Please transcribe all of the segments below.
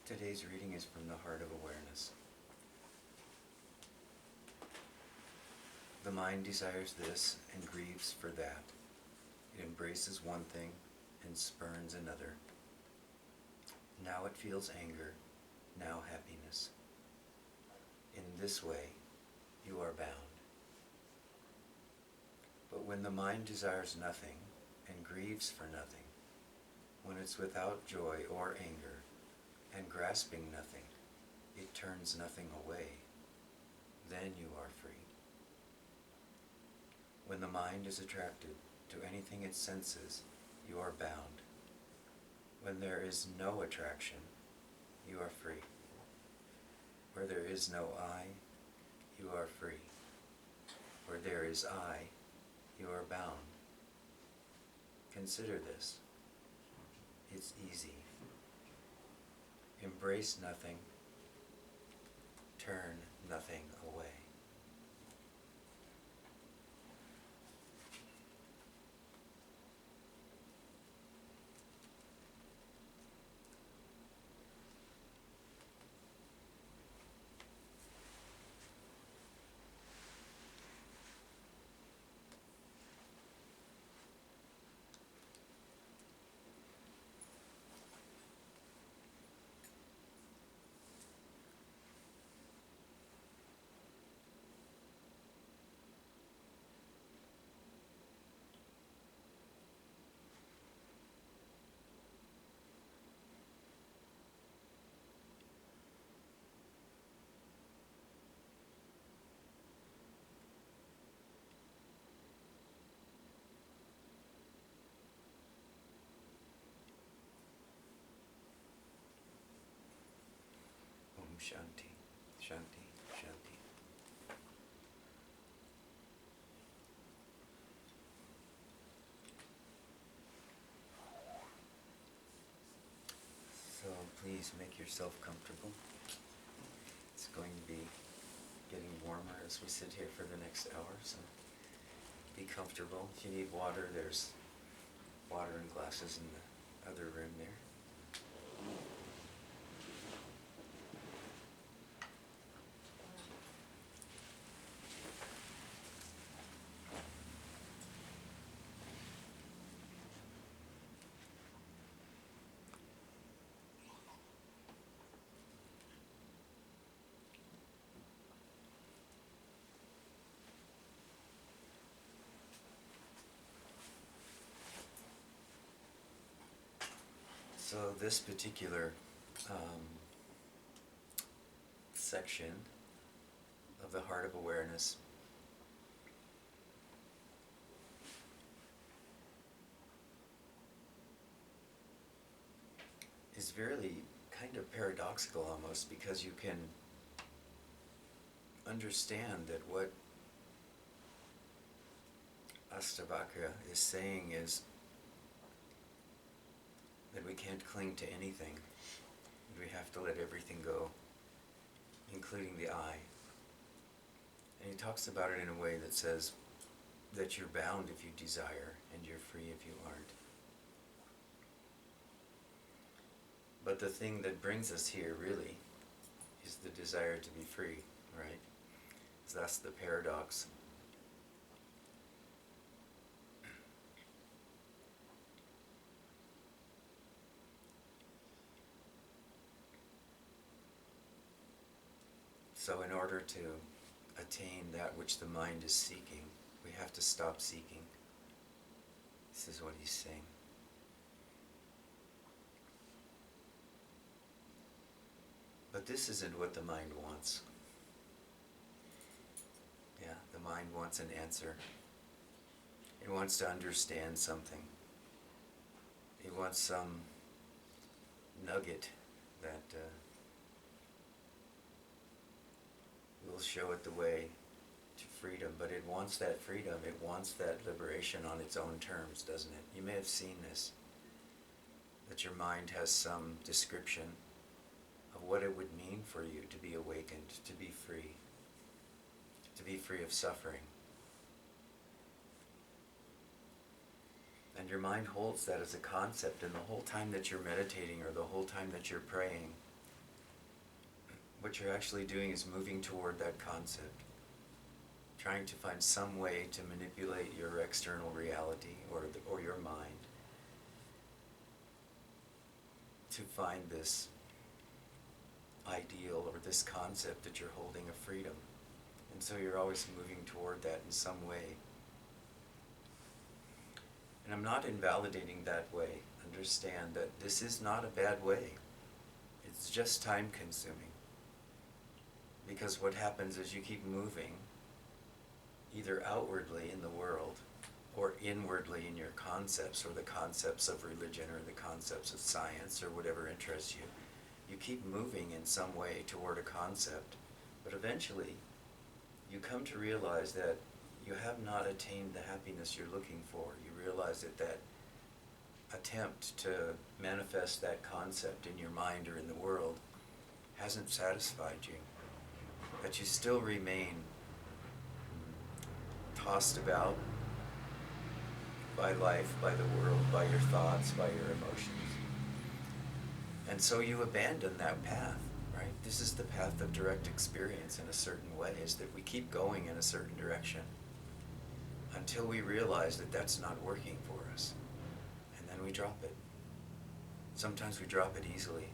Today's reading is from the Heart of Awareness. The mind desires this and grieves for that. It embraces one thing and spurns another. Now it feels anger, now happiness. In this way, you are bound. But when the mind desires nothing and grieves for nothing, when it's without joy or anger and grasping nothing, it turns nothing away, then you are free. When the mind is attracted to anything it senses, you are bound. When there is no attraction, you are free. Where there is no I, you are free. Where there is I, you are bound. Consider this. It's easy. Embrace nothing. Turn nothing away. Shanti, Shanti, Shanti. So please make yourself comfortable. It's going to be getting warmer as we sit here for the next hour, so be comfortable. If you need water, there's water and glasses in the other room there. So this particular section of the Heart of Awareness is really kind of paradoxical almost, because you can understand that what Astavakra is saying is that we can't cling to anything. We have to let everything go, including the I. And he talks about it in a way that says that you're bound if you desire, and you're free if you aren't. But the thing that brings us here, really, is the desire to be free, right? So that's the paradox. So in order to attain that which the mind is seeking, we have to stop seeking. This is what he's saying. But this isn't what the mind wants. Yeah, the mind wants an answer. It wants to understand something. It wants some nugget that will show it the way to freedom. But it wants that freedom. It wants that liberation on its own terms, doesn't it? You may have seen this, that your mind has some description of what it would mean for you to be awakened, to be free of suffering. And your mind holds that as a concept, and the whole time that you're meditating or the whole time that you're praying, what you're actually doing is moving toward that concept, trying to find some way to manipulate your external reality or your mind to find this ideal or this concept that you're holding of freedom. And so you're always moving toward that in some way. And I'm not invalidating that way. Understand that this is not a bad way. It's just time consuming. Because what happens is you keep moving either outwardly in the world or inwardly in your concepts or the concepts of religion or the concepts of science or whatever interests you. You keep moving in some way toward a concept, but eventually you come to realize that you have not attained the happiness you're looking for. You realize that that attempt to manifest that concept in your mind or in the world hasn't satisfied you, that you still remain tossed about by life, by the world, by your thoughts, by your emotions. And so you abandon that path, right? This is the path of direct experience in a certain way, is that we keep going in a certain direction until we realize that that's not working for us. And then we drop it. Sometimes we drop it easily.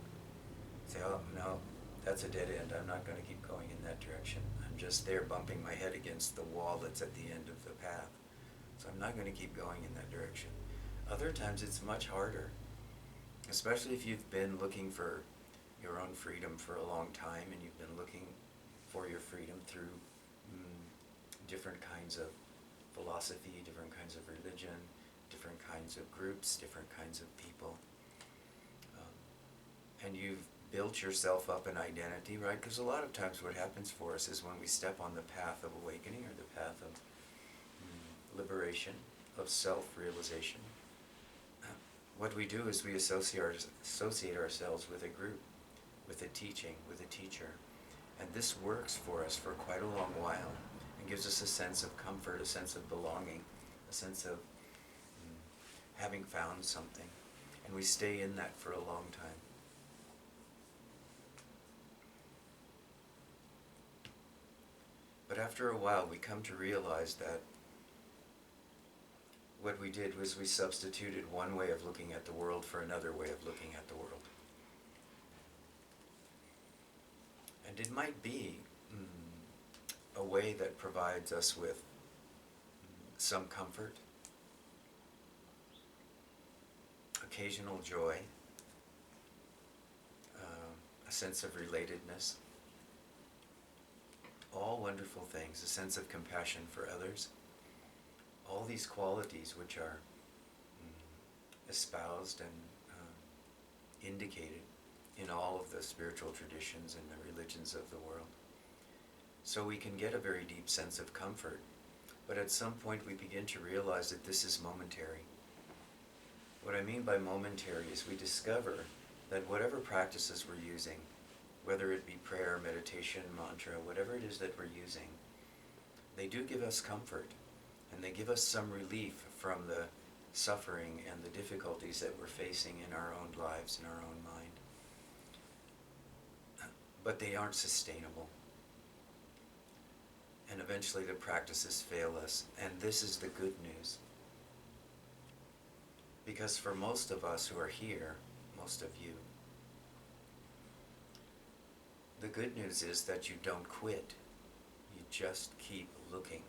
Say, oh, no, that's a dead end. I'm not going to keep going in that direction. I'm just there bumping my head against the wall that's at the end of the path. So I'm not going to keep going in that direction. Other times it's much harder, especially if you've been looking for your own freedom for a long time and you've been looking for your freedom through different kinds of philosophy, different kinds of religion, different kinds of groups, different kinds of people. And you've built yourself up an identity, right? Because a lot of times what happens for us is when we step on the path of awakening or the path of liberation, of self-realization, what we do is we associate ourselves with a group, with a teaching, with a teacher. And this works for us for quite a long while and gives us a sense of comfort, a sense of belonging, a sense of having found something. And we stay in that for a long time. But after a while, we come to realize that what we did was we substituted one way of looking at the world for another way of looking at the world. And it might be a way that provides us with some comfort, occasional joy, a sense of relatedness, all wonderful things, a sense of compassion for others. All these qualities which are espoused and indicated in all of the spiritual traditions and the religions of the world. So we can get a very deep sense of comfort, but at some point we begin to realize that this is momentary. What I mean by momentary is we discover that whatever practices we're using, whether it be prayer, meditation, mantra, whatever it is that we're using, they do give us comfort. And they give us some relief from the suffering and the difficulties that we're facing in our own lives, in our own mind. But they aren't sustainable. And eventually the practices fail us. And this is the good news. Because for most of us who are here, most of you, the good news is that you don't quit. You just keep looking.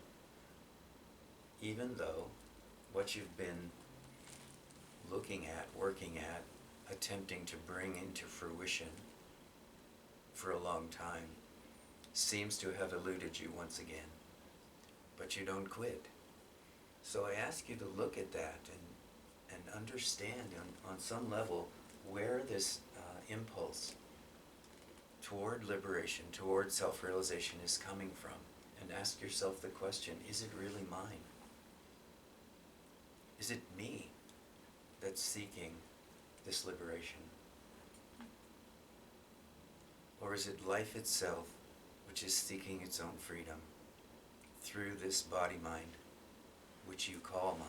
Even though what you've been looking at, working at, attempting to bring into fruition for a long time seems to have eluded you once again. But you don't quit. So I ask you to look at that and understand on some level where this impulse toward liberation, toward self-realization is coming from. And ask yourself the question, is it really mine? Is it me that's seeking this liberation? Or is it life itself which is seeking its own freedom through this body-mind which you call mine?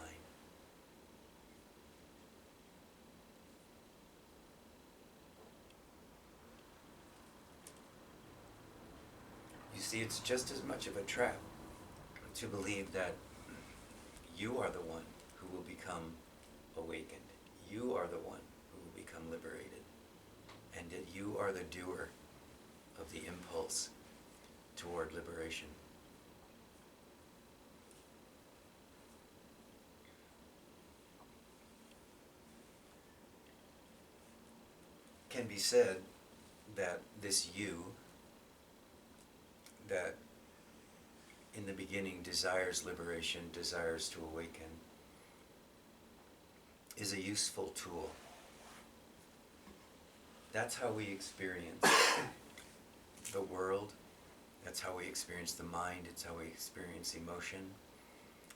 see, it's just as much of a trap to believe that you are the one who will become awakened. You are the one who will become liberated. And that you are the doer of the impulse toward liberation. Can be said that this you, that in the beginning desires liberation, desires to awaken, is a useful tool. That's how we experience the world. That's how we experience the mind. It's how we experience emotion.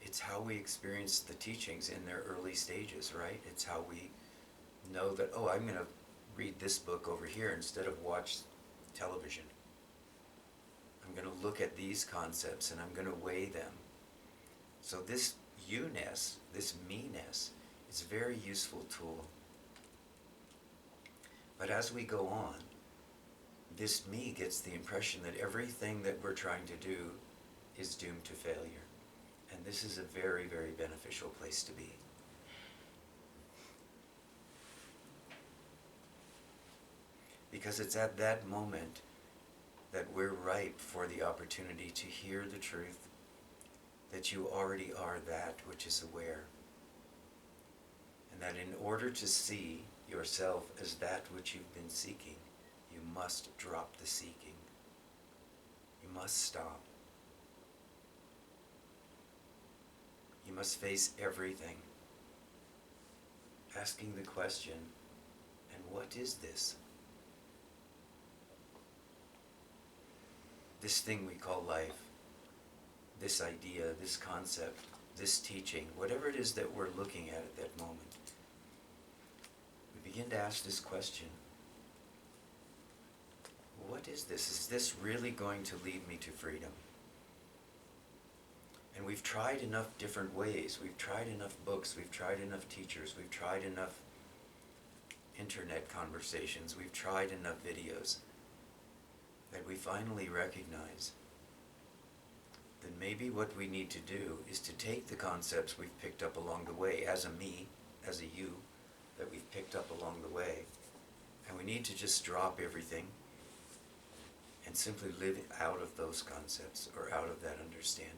It's how we experience the teachings in their early stages, right? It's how we know that, oh, I'm going to read this book over here instead of watch television. I'm going to look at these concepts and I'm going to weigh them. So this you-ness, this me-ness, is a very useful tool. But as we go on, this me gets the impression that everything that we're trying to do is doomed to failure. And this is a very, very beneficial place to be. Because it's at that moment that we're ripe for the opportunity to hear the truth that you already are that which is aware. And that in order to see yourself as that which you've been seeking, you must drop the seeking. You must stop. You must face everything, asking the question, and what is this? This thing we call life, this idea, this concept, this teaching, whatever it is that we're looking at that moment, we begin to ask this question, what is this? Is this really going to lead me to freedom? And we've tried enough different ways, we've tried enough books, we've tried enough teachers, we've tried enough internet conversations, we've tried enough videos, that we finally recognize that maybe what we need to do is to take the concepts we've picked up along the way, as a me, as a you, that we've picked up along the way, and we need to just drop everything and simply live out of those concepts or out of that understanding.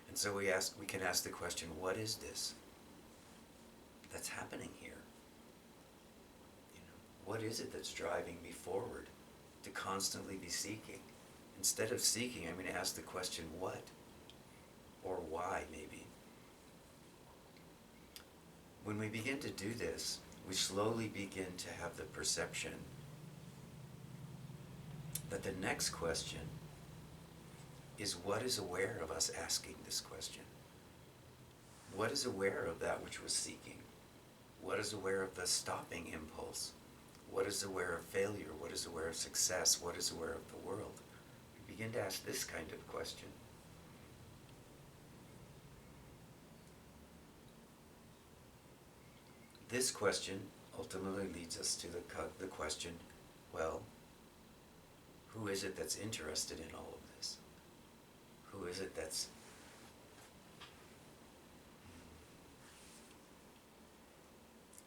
And so we can ask the question, what is this that's happening here? You know, what is it that's driving me forward to constantly be seeking? Instead of seeking, I'm going to ask the question, what? Or why, maybe. When we begin to do this, we slowly begin to have the perception that the next question is, what is aware of us asking this question? What is aware of that which was seeking? What is aware of the stopping impulse? What is aware of failure? What is aware of success? What is aware of the world? We begin to ask this kind of question. This question ultimately leads us to the question, well, who is it that's interested in all of this? Who is it that's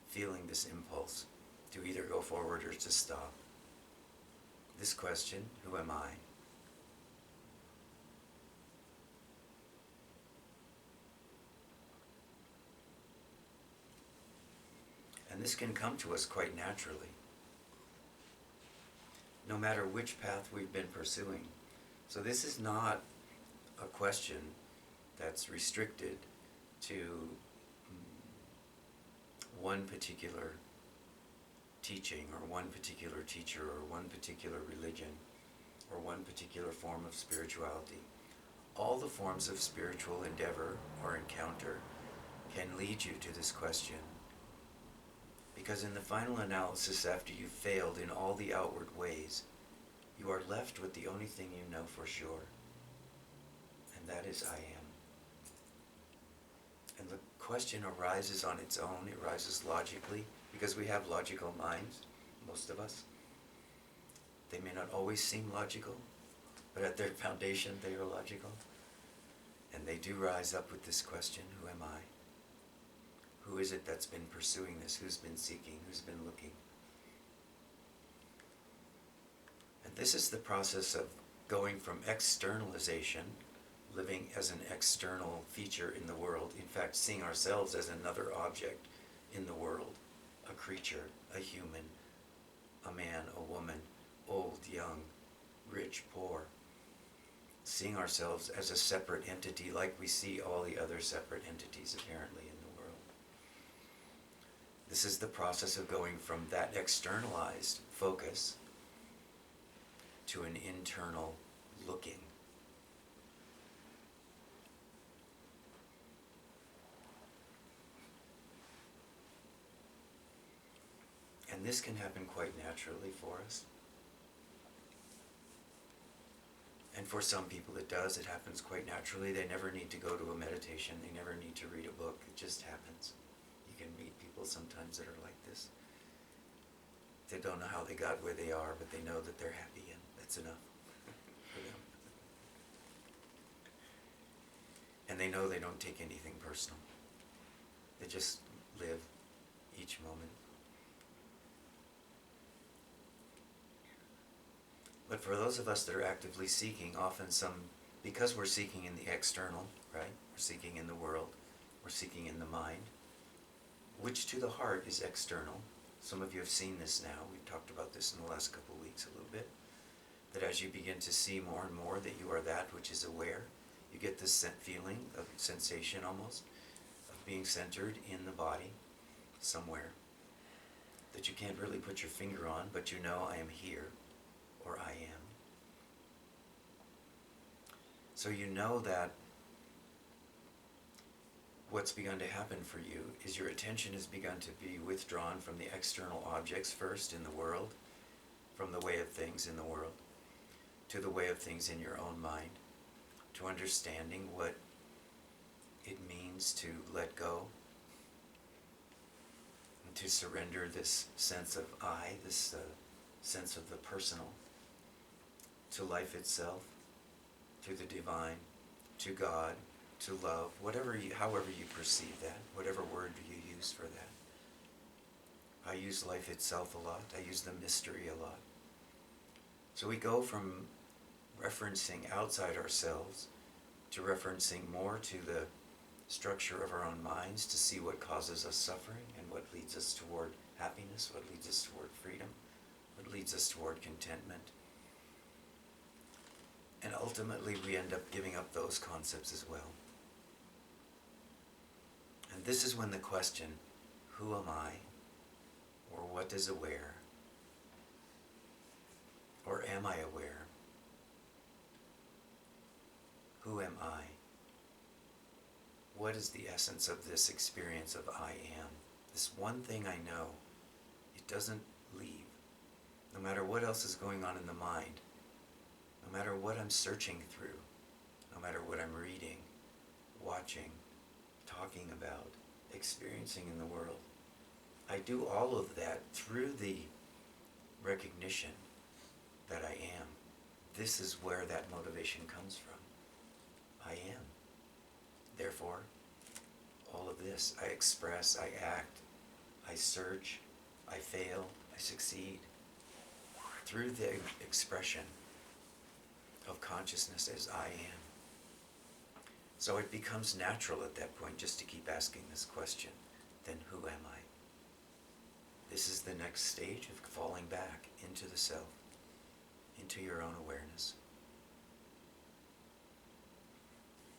feeling this impulse to either go forward or to stop? This question, who am I? And this can come to us quite naturally, no matter which path we've been pursuing. So this is not a question that's restricted to one particular teaching or one particular teacher or one particular religion or one particular form of spirituality. All the forms of spiritual endeavor or encounter can lead you to this question, because in the final analysis, after you've failed in all the outward ways, you are left with the only thing you know for sure, and that is I am. And the question arises on its own, it arises logically, because we have logical minds, most of us. They may not always seem logical, but at their foundation they are logical. And they do rise up with this question, who am I? Who is it that's been pursuing this? Who's been seeking? Who's been looking? And this is the process of going from externalization, living as an external feature in the world, in fact, seeing ourselves as another object in the world, a creature, a human, a man, a woman, old, young, rich, poor, seeing ourselves as a separate entity like we see all the other separate entities apparently in the world. This is the process of going from that externalized focus to an internal looking. And this can happen quite naturally for us. And for some people it does. It happens quite naturally. They never need to go to a meditation. They never need to read a book. It just happens. You can meet people sometimes that are like this. They don't know how they got where they are, but they know that they're happy, and that's enough for them. And they know they don't take anything personal. They just live each moment. But for those of us that are actively seeking, often because we're seeking in the external, right? We're seeking in the world, we're seeking in the mind, which to the heart is external. Some of you have seen this now. We've talked about this in the last couple of weeks a little bit. That as you begin to see more and more that you are that which is aware, you get this feeling of sensation almost, of being centered in the body somewhere, that you can't really put your finger on, but you know I am here, or I am. So you know that what's begun to happen for you is your attention has begun to be withdrawn from the external objects first in the world, from the way of things in the world, to the way of things in your own mind, to understanding what it means to let go, and to surrender this sense of I, this sense of the personal, to life itself, to the divine, to God, to love, however you perceive that, whatever word you use for that. I use life itself a lot. I use the mystery a lot. So we go from referencing outside ourselves to referencing more to the structure of our own minds to see what causes us suffering and what leads us toward happiness, what leads us toward freedom, what leads us toward contentment. And ultimately we end up giving up those concepts as well. And this is when the question, who am I? Or what is aware? Or am I aware? Who am I? What is the essence of this experience of I am? This one thing I know, it doesn't leave. No matter what else is going on in the mind, no matter what I'm searching through, no matter what I'm reading, watching, talking about, experiencing in the world, I do all of that through the recognition that I am. This is where that motivation comes from. I am. Therefore, all of this, I express, I act, I search, I fail, I succeed, through the expression of consciousness as I am. So it becomes natural at that point just to keep asking this question, then who am I? This is the next stage of falling back into the self, into your own awareness.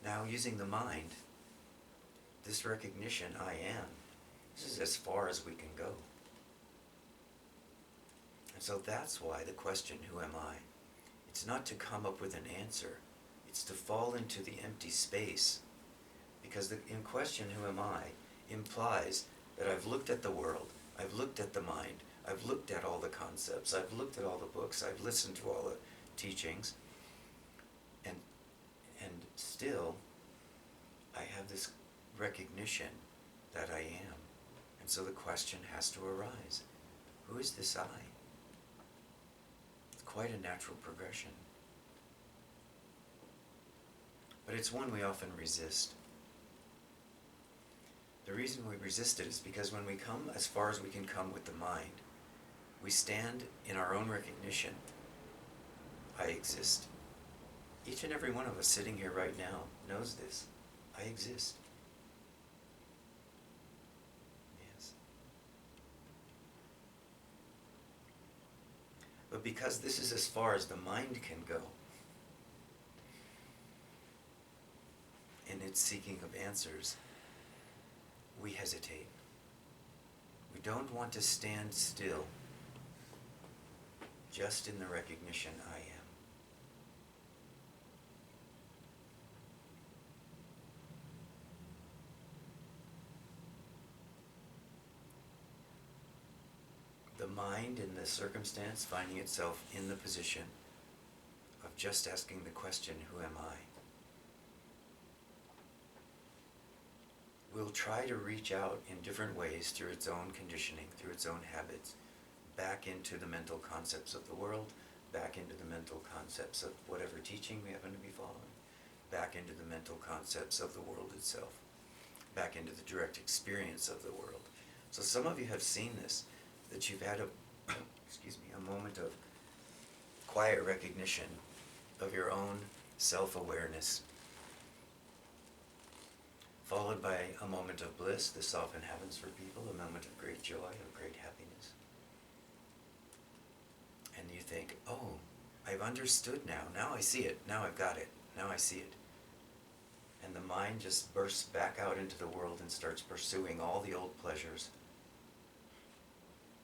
Now, using the mind, this recognition, I am, this is as far as we can go. And so that's why the question, who am I? It's not to come up with an answer. It's to fall into the empty space. Because in question, who am I, implies that I've looked at the world, I've looked at the mind, I've looked at all the concepts, I've looked at all the books, I've listened to all the teachings, and still I have this recognition that I am. And so the question has to arise. Who is this I? It's quite a natural progression. it's one we often resist. The reason we resist it is because when we come as far as we can come with the mind, we stand in our own recognition. I exist. Each and every one of us sitting here right now knows this. I exist. Yes. But because this is as far as the mind can go in its seeking of answers, we hesitate. We don't want to stand still just in the recognition I am. The mind in this circumstance finding itself in the position of just asking the question, who am I? Will try to reach out in different ways through its own conditioning, through its own habits, back into the mental concepts of the world, back into the mental concepts of whatever teaching we happen to be following, back into the mental concepts of the world itself, back into the direct experience of the world. So some of you have seen this, that you've had a moment of quiet recognition of your own self-awareness, followed by a moment of bliss. This often happens for people, a moment of great joy, of great happiness. And you think, oh, I've understood now. Now I see it. Now I've got it. Now I see it. And the mind just bursts back out into the world and starts pursuing all the old pleasures,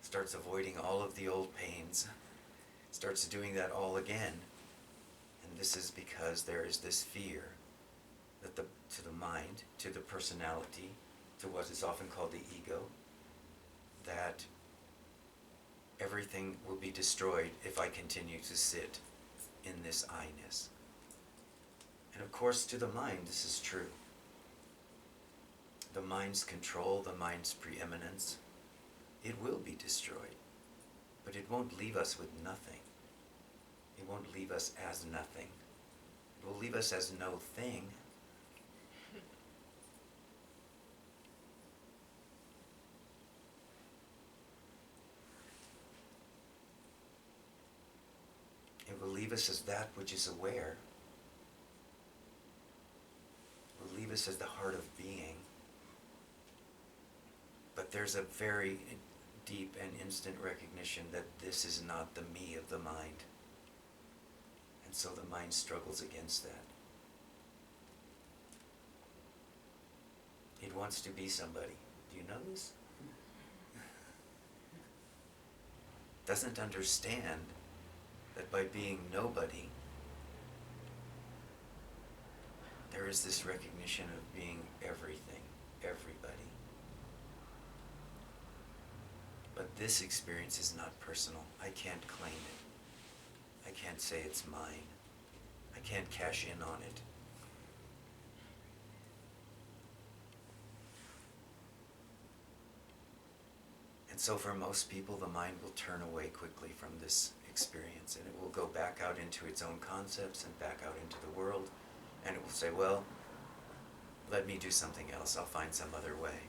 starts avoiding all of the old pains, starts doing that all again. And this is because there is this fear that to the mind, to the personality, to what is often called the ego, that everything will be destroyed if I continue to sit in this I-ness. And of course, to the mind, this is true. The mind's control, the mind's preeminence, it will be destroyed, but it won't leave us with nothing. It won't leave us as nothing. It will leave us as no thing. It will leave us as that which is aware. It will leave us as the heart of being. But there's a very deep and instant recognition that this is not the me of the mind. And so the mind struggles against that. It wants to be somebody. Do you know this? Doesn't understand that by being nobody, there is this recognition of being everything, everybody. But this experience is not personal. I can't claim it. I can't say it's mine. I can't cash in on it. And so for most people, the mind will turn away quickly from this experience, and it will go back out into its own concepts and back out into the world, and it will say, well, let me do something else. I'll find some other way.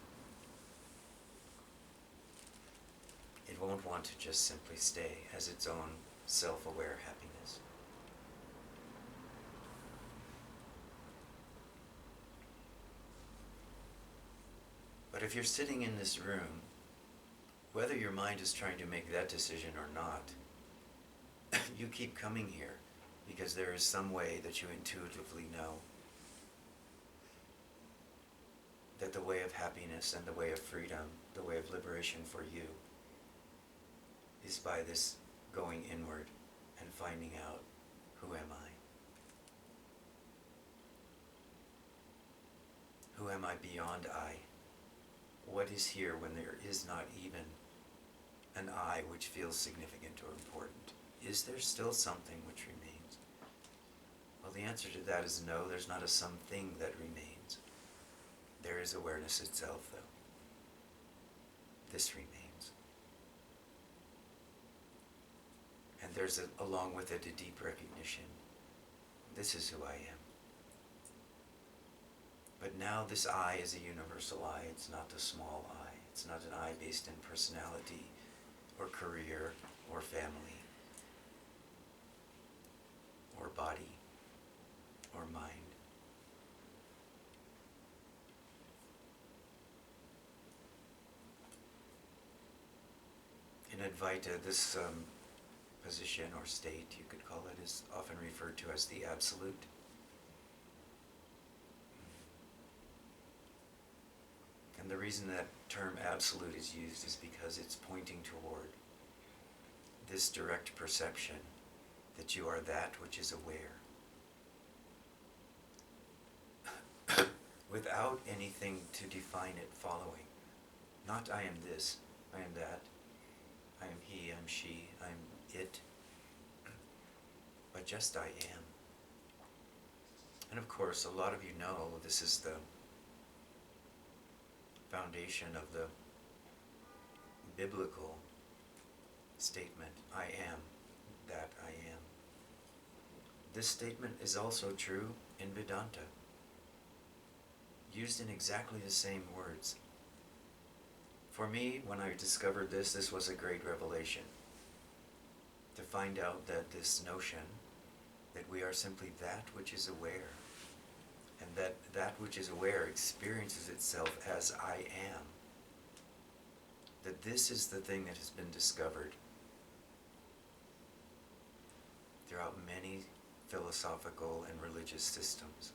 It won't want to just simply stay as its own self-aware happiness. But if you're sitting in this room, whether your mind is trying to make that decision or not, you keep coming here because there is some way that you intuitively know that the way of happiness and the way of freedom, the way of liberation for you, is by this going inward and finding out, who am I? Who am I beyond I? What is here when there is not even an I which feels significant or important? Is there still something which remains? Well, the answer to that is no, there's not a something that remains. There is awareness itself, though. This remains. And there's, along with it, a deep recognition. This is who I am. But now this I is a universal I. It's not the small I. It's not an I based in personality or career or family or body or mind. In Advaita, this position or state, you could call it, is often referred to as the absolute. And the reason that term absolute is used is because it's pointing toward this direct perception that you are that which is aware, without anything to define it following. Not I am this, I am that, I am he, I'm she, I'm it, but just I am. And of course, a lot of you know this is the foundation of the biblical statement, I am that I am. This statement is also true in Vedanta, used in exactly the same words. For me, when I discovered this was a great revelation. To find out that this notion that we are simply that which is aware, and that that which is aware experiences itself as I am, that this is the thing that has been discovered throughout many philosophical and religious systems.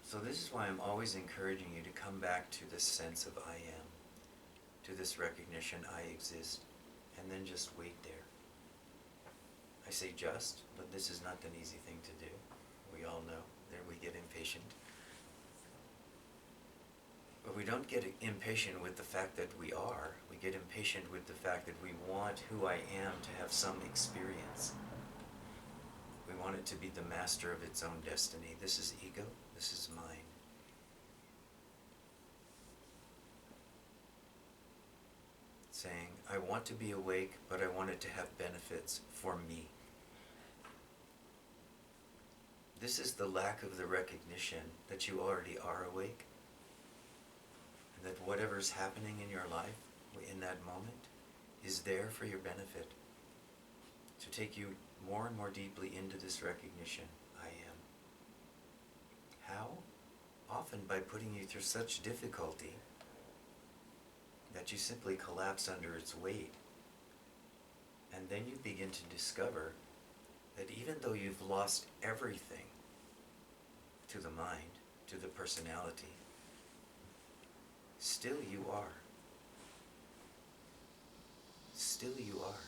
So this is why I'm always encouraging you to come back to this sense of I am, to this recognition I exist, and then just wait there. I say just, but this is not an easy thing to do. We all know that we get impatient. But we don't get impatient with the fact that we are. We get impatient with the fact that we want who I am to have some experience. We want it to be the master of its own destiny. This is ego, this is mine. Saying, I want to be awake, but I want it to have benefits for me. This is the lack of the recognition that you already are awake, and that whatever's happening in your life in that moment is there for your benefit, to take you more and more deeply into this recognition, I am. How? Often by putting you through such difficulty that you simply collapse under its weight. And then you begin to discover that even though you've lost everything to the mind, to the personality, still you are. Still you are.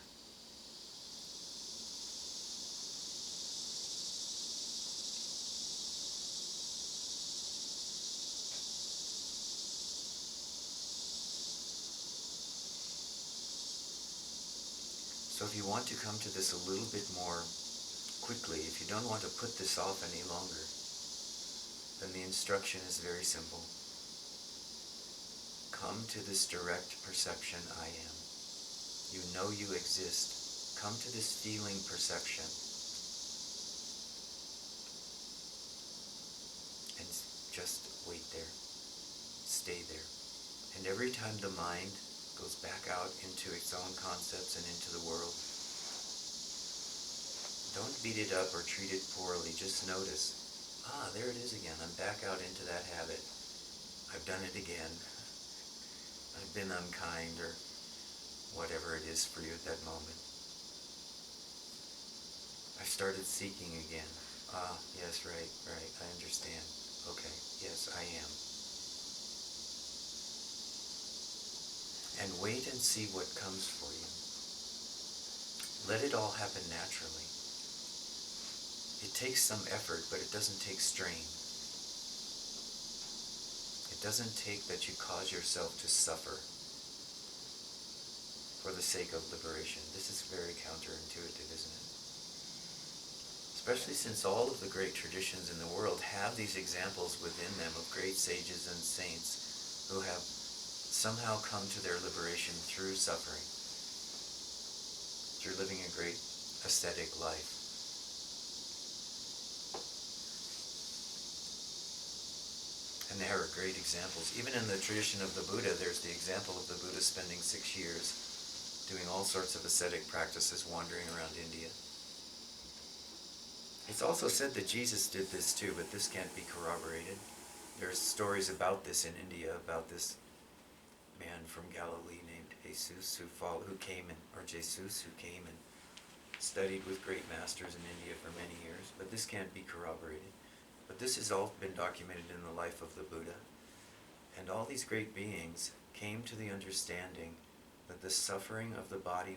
So if you want to come to this a little bit more quickly, if you don't want to put this off any longer, then the instruction is very simple. Come to this direct perception, I am. You know you exist. Come to this feeling perception. And just wait there. Stay there. And every time the mind goes back out into its own concepts and into the world, don't beat it up or treat it poorly. Just notice, there it is again. I'm back out into that habit. I've done it again. I've been unkind, or whatever it is for you at that moment. I started seeking again. Yes, right, I understand. Okay, yes, I am. And wait and see what comes for you. Let it all happen naturally. It takes some effort, but it doesn't take strain. It doesn't take that you cause yourself to suffer for the sake of liberation. This is very counterintuitive, isn't it? Especially since all of the great traditions in the world have these examples within them of great sages and saints who have somehow come to their liberation through suffering, through living a great ascetic life. And there are great examples. Even in the tradition of the Buddha, there's the example of the Buddha spending 6 years doing all sorts of ascetic practices, wandering around India. It's also said that Jesus did this too, but this can't be corroborated. There's stories about this in India, about this man from Galilee named Jesus who came and studied with great masters in India for many years, but this can't be corroborated. But this has all been documented in the life of the Buddha. And all these great beings came to the understanding that the suffering of the body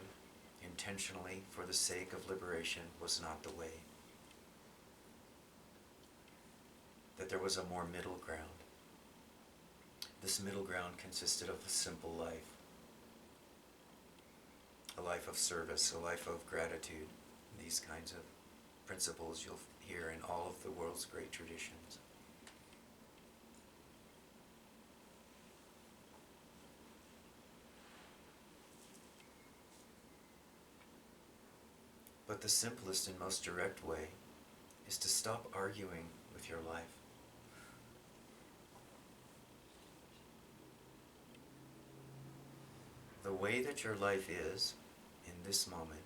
intentionally for the sake of liberation was not the way. That there was a more middle ground. This middle ground consisted of a simple life. A life of service, a life of gratitude. These kinds of principles you'll hear in all of the world's great traditions. But the simplest and most direct way is to stop arguing with your life. The way that your life is in this moment,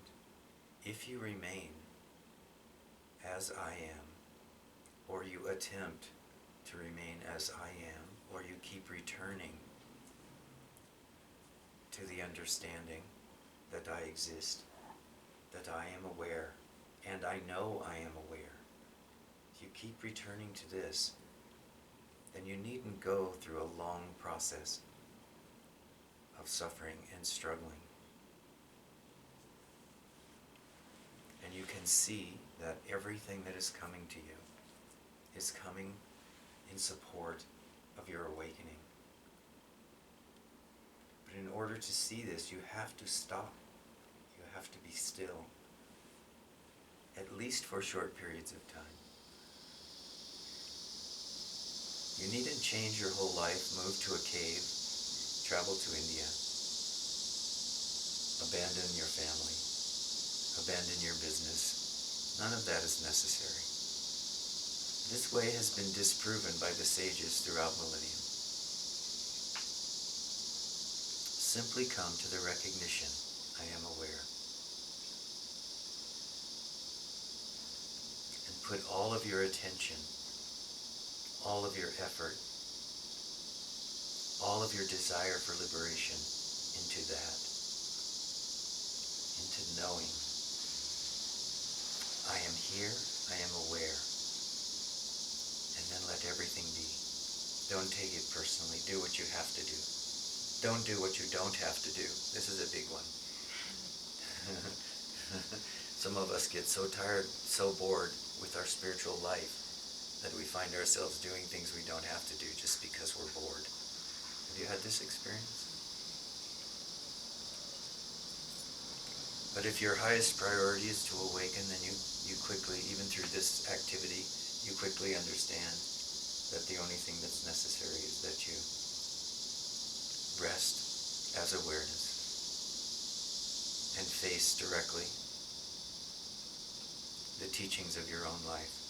if you remain as I am, or you attempt to remain as I am, or you keep returning to the understanding that I exist, that I am aware, and I know I am aware, if you keep returning to this, then you needn't go through a long process of suffering and struggling. And you can see that everything that is coming to you is coming in support of your awakening. But in order to see this, you have to stop. You have to be still, at least for short periods of time. You needn't change your whole life, move to a cave, travel to India, abandon your family, abandon your business. None of that is necessary. This way has been disproven by the sages throughout millennium. Simply come to the recognition, I am aware. And put all of your attention, all of your effort, all of your desire for liberation into that, into knowing, I am here, I am aware, and then let everything be. Don't take it personally. Do what you have to do. Don't do what you don't have to do. This is a big one. Some of us get so tired, so bored with our spiritual life that we find ourselves doing things we don't have to do just because we're bored. Have you had this experience? But if your highest priority is to awaken, then you quickly, even through this activity, you quickly understand that the only thing that's necessary is that you rest as awareness and face directly the teachings of your own life.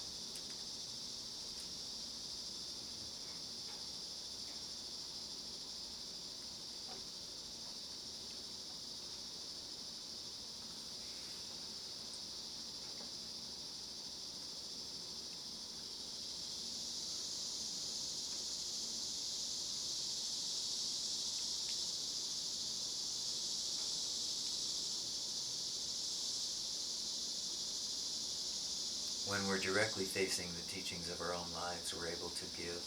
When we're directly facing the teachings of our own lives, we're able to give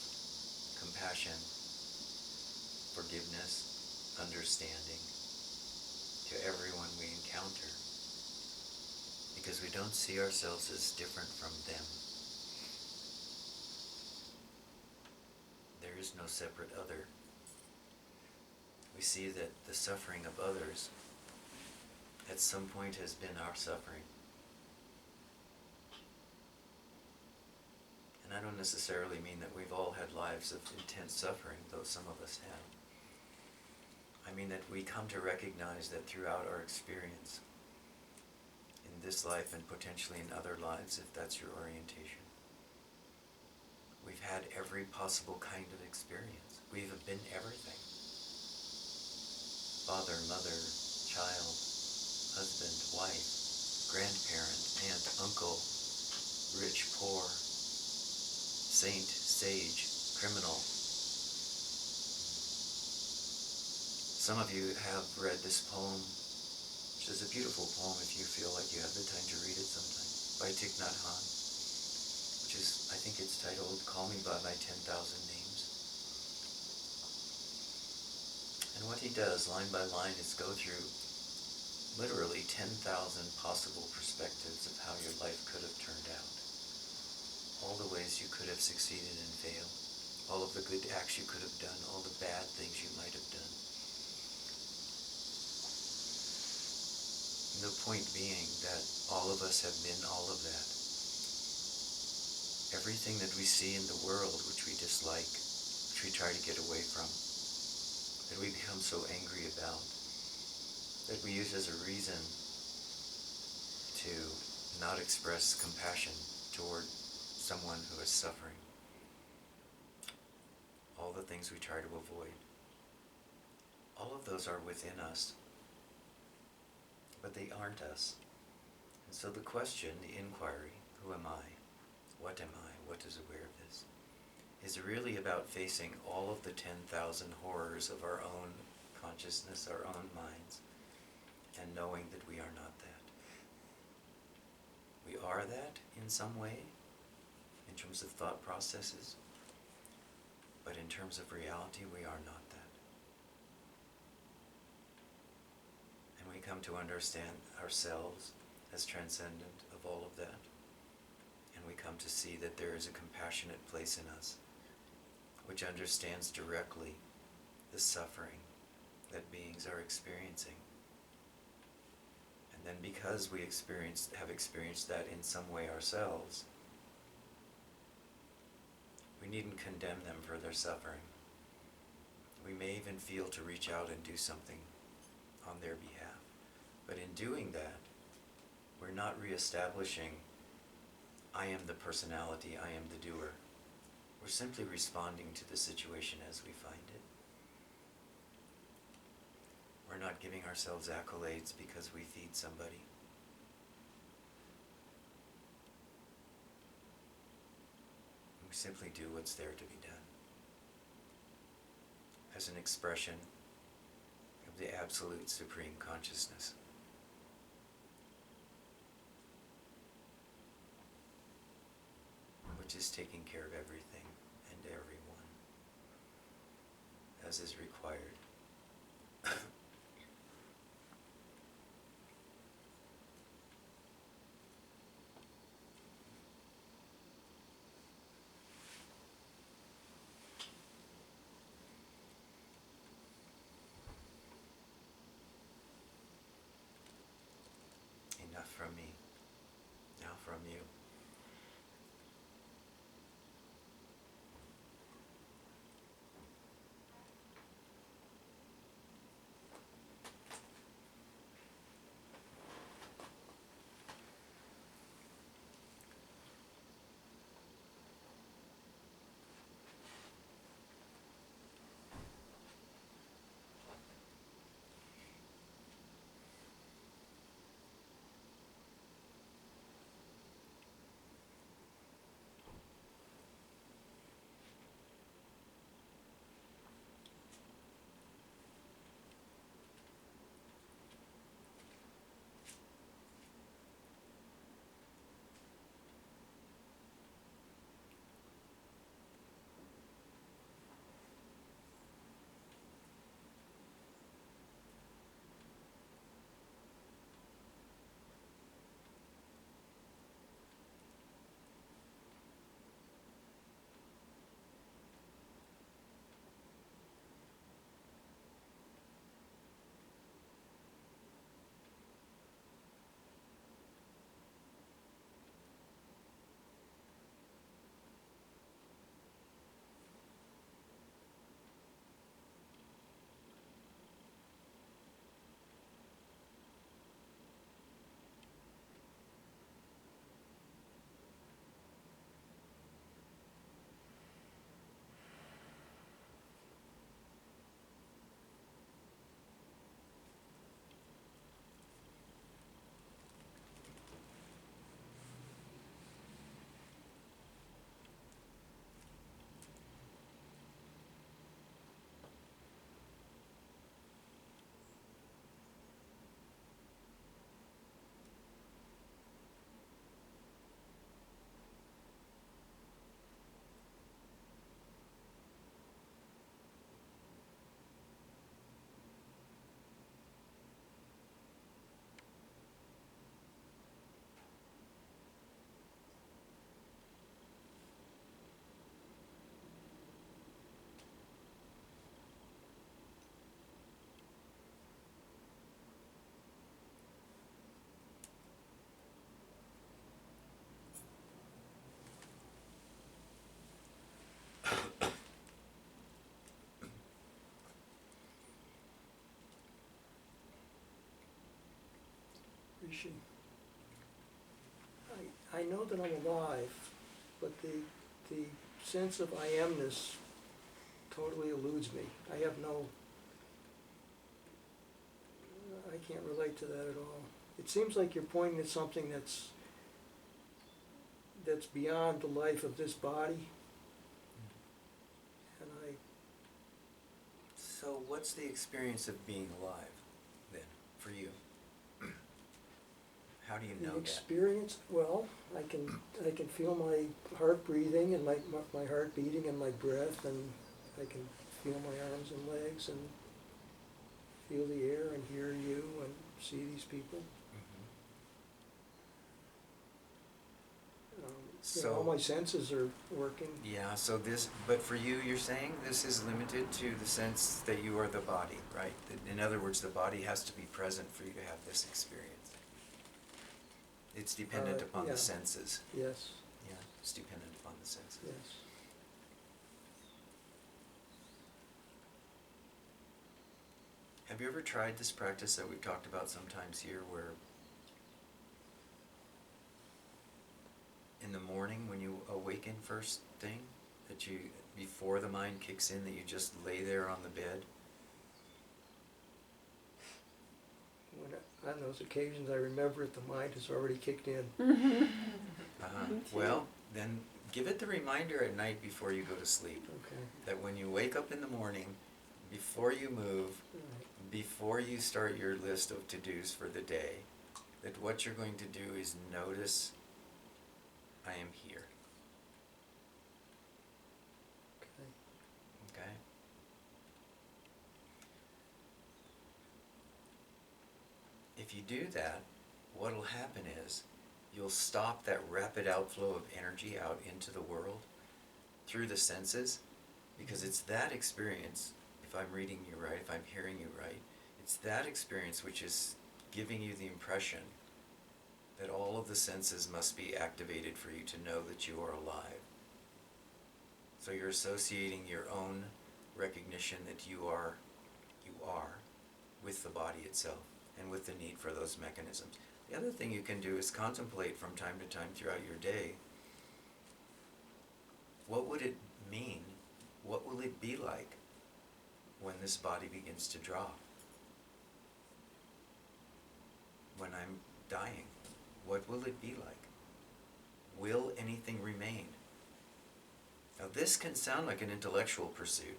compassion, forgiveness, understanding to everyone we encounter, because we don't see ourselves as different from them. There is no separate other. We see that the suffering of others at some point has been our suffering. And I don't necessarily mean that we've all had lives of intense suffering, though some of us have. I mean that we come to recognize that throughout our experience, in this life and potentially in other lives, if that's your orientation, we We've had every possible kind of experience. We've been everything. Father, mother, child, husband, wife, grandparent, aunt, uncle, rich, poor, saint, sage, criminal. Some of you have read this poem, which is a beautiful poem if you feel like you have the time to read it sometime, by Thich Nhat Hanh, which is, I think it's titled, Call Me By My 10,000 Names. And what he does, line by line, is go through literally 10,000 possible perspectives of how your life could have turned out. All the ways you could have succeeded and failed, all of the good acts you could have done, all the bad things you might have done. And the point being that all of us have been all of that. Everything that we see in the world which we dislike, which we try to get away from, that we become so angry about, that we use as a reason to not express compassion toward someone who is suffering. All the things we try to avoid. All of those are within us, but they aren't us. And so the question, the inquiry, who am I? What am I? What is aware of this? Is really about facing all of the 10,000 horrors of our own consciousness, our own minds, and knowing that we are not that. We are that in some way, in terms of thought processes, but in terms of reality, we are not that. And we come to understand ourselves as transcendent of all of that, and we come to see that there is a compassionate place in us which understands directly the suffering that beings are experiencing. And then because we have experienced that in some way ourselves, we needn't condemn them for their suffering. We may even feel to reach out and do something on their behalf. But in doing that, we're not reestablishing, I am the personality, I am the doer. We're simply responding to the situation as we find it. We're not giving ourselves accolades because we feed somebody. We simply do what's there to be done as an expression of the absolute supreme consciousness. Which is taking care of everything and everyone as is required. Enough from me, now from you. Rishi. I know that I'm alive, but the sense of I amness totally eludes me. I can't relate to that at all. It seems like you're pointing at something that's beyond the life of this body. And So what's the experience of being alive, then, for you? How do you know the that? experience, well, I can feel my heart breathing and my heart beating and my breath, and I can feel my arms and legs and feel the air and hear you and see these people. All my senses are working. Yeah, so but for you, you're saying this is limited to the sense that you are the body, right? In other words, the body has to be present for you to have this experience. It's dependent upon yeah. the senses. Yes. Yeah, it's dependent upon the senses. Yes. Have you ever tried this practice that we've talked about sometimes here, where in the morning when you awaken first thing, that you, before the mind kicks in, that you just lay there on the bed? On those occasions I remember it, the mind has already kicked in. Well, then give it the reminder at night before you go to sleep. Okay. That when you wake up in the morning, before you move, before you start your list of to-dos for the day, that what you're going to do is notice, I am here. Okay. Okay? If you do that, what'll happen is you'll stop that rapid outflow of energy out into the world through the senses, because it's that experience, if I'm reading you right, if I'm hearing you right, it's that experience which is giving you the impression that all of the senses must be activated for you to know that you are alive. So you're associating your own recognition that you are with the body itself and with the need for those mechanisms. The other thing you can do is contemplate from time to time throughout your day, what would it mean, what will it be like when this body begins to drop? When I'm dying, what will it be like? Will anything remain? Now this can sound like an intellectual pursuit,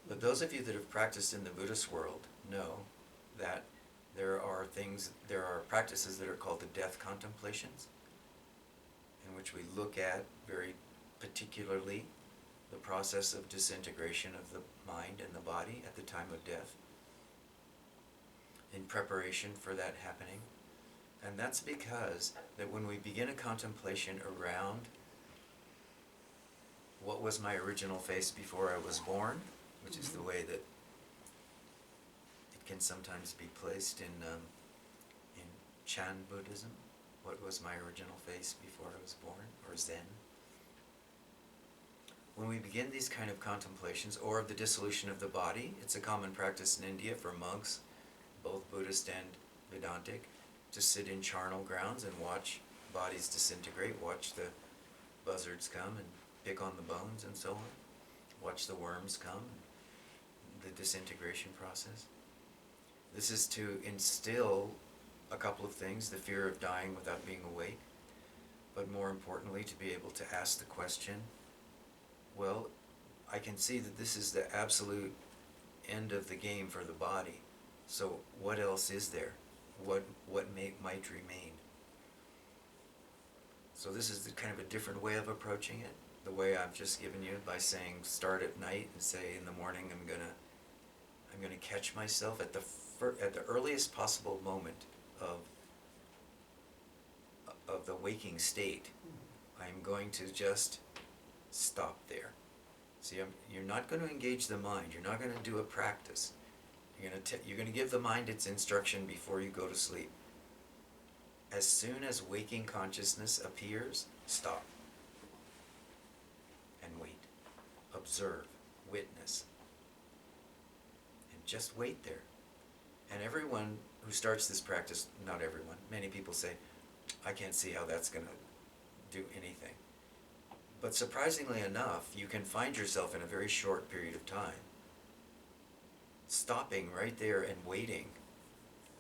but those of you that have practiced in the Buddhist world know that there are practices that are called the death contemplations, in which we look at very particularly the process of disintegration of the mind and the body at the time of death, in preparation for that happening. And that's because that when we begin a contemplation around what was my original face before I was born, which is the way that it can sometimes be placed in Chan Buddhism, what was my original face before I was born, or Zen. When we begin these kind of contemplations, or of the dissolution of the body, it's a common practice in India for monks, both Buddhist and Vedantic, to sit in charnel grounds and watch bodies disintegrate, watch the buzzards come and pick on the bones and so on, watch the worms come, the disintegration process. This is to instill a couple of things: the fear of dying without being awake, but more importantly to be able to ask the question, well, I can see that this is the absolute end of the game for the body, so what else is there? What might remain? So this is kind of a different way of approaching it, the way I've just given you, by saying start at night and say in the morning I'm gonna catch myself at the earliest possible moment of the waking state. I'm going to just stop there. See, you're not going to engage the mind. You're not going to do a practice. You're going to give the mind its instruction before you go to sleep. As soon as waking consciousness appears, stop. And wait. Observe. Witness. And just wait there. And everyone who starts this practice, not everyone, many people say, I can't see how that's going to do anything. But surprisingly enough, you can find yourself in a very short period of time stopping right there and waiting,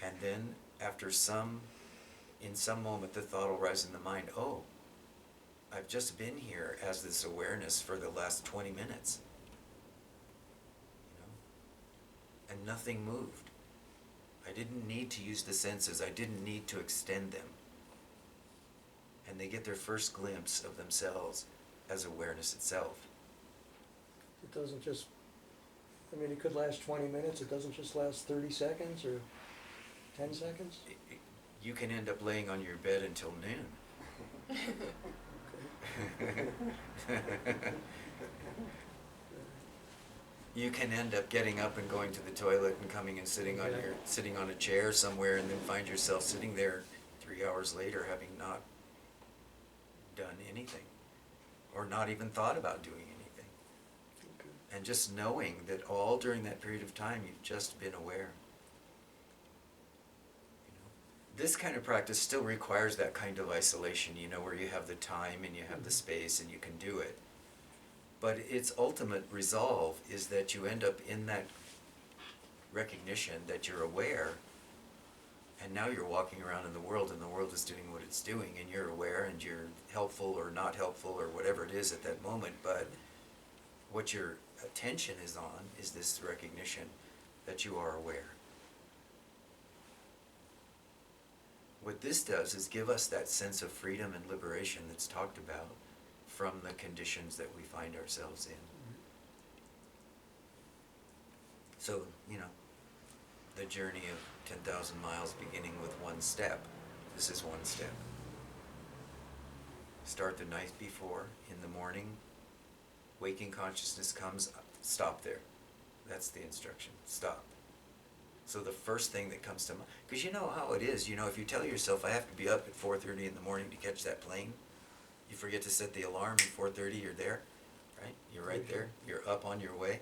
and then in some moment the thought will rise in the mind, oh, I've just been here as this awareness for the last 20 minutes, and nothing moved. I didn't need to use the senses, I didn't need to extend them. And they get their first glimpse of themselves as awareness itself. It doesn't just, I mean, it could last 20 minutes, it doesn't just last 30 seconds or 10 seconds? You can end up laying on your bed until noon. You can end up getting up and going to the toilet and coming and sitting on a chair somewhere, and then find yourself sitting there 3 hours later having not done anything, or not even thought about doing anything. Okay. And just knowing that all during that period of time you've just been aware. This kind of practice still requires that kind of isolation, where you have the time and you have the space and you can do it. But its ultimate resolve is that you end up in that recognition that you're aware, and now you're walking around in the world, and the world is doing what it's doing, and you're aware, and you're helpful or not helpful or whatever it is at that moment. But what your attention is on is this recognition that you are aware. What this does is give us that sense of freedom and liberation that's talked about from the conditions that we find ourselves in. So, the journey of 10,000 miles beginning with one step. This is one step. Start the night before, in the morning. Waking consciousness comes, stop there. That's the instruction. Stop. So the first thing that comes to mind, because you know how it is, if you tell yourself, I have to be up at 4:30 in the morning to catch that plane, you forget to set the alarm at 4:30, you're there, right? You're right there, you're up on your way.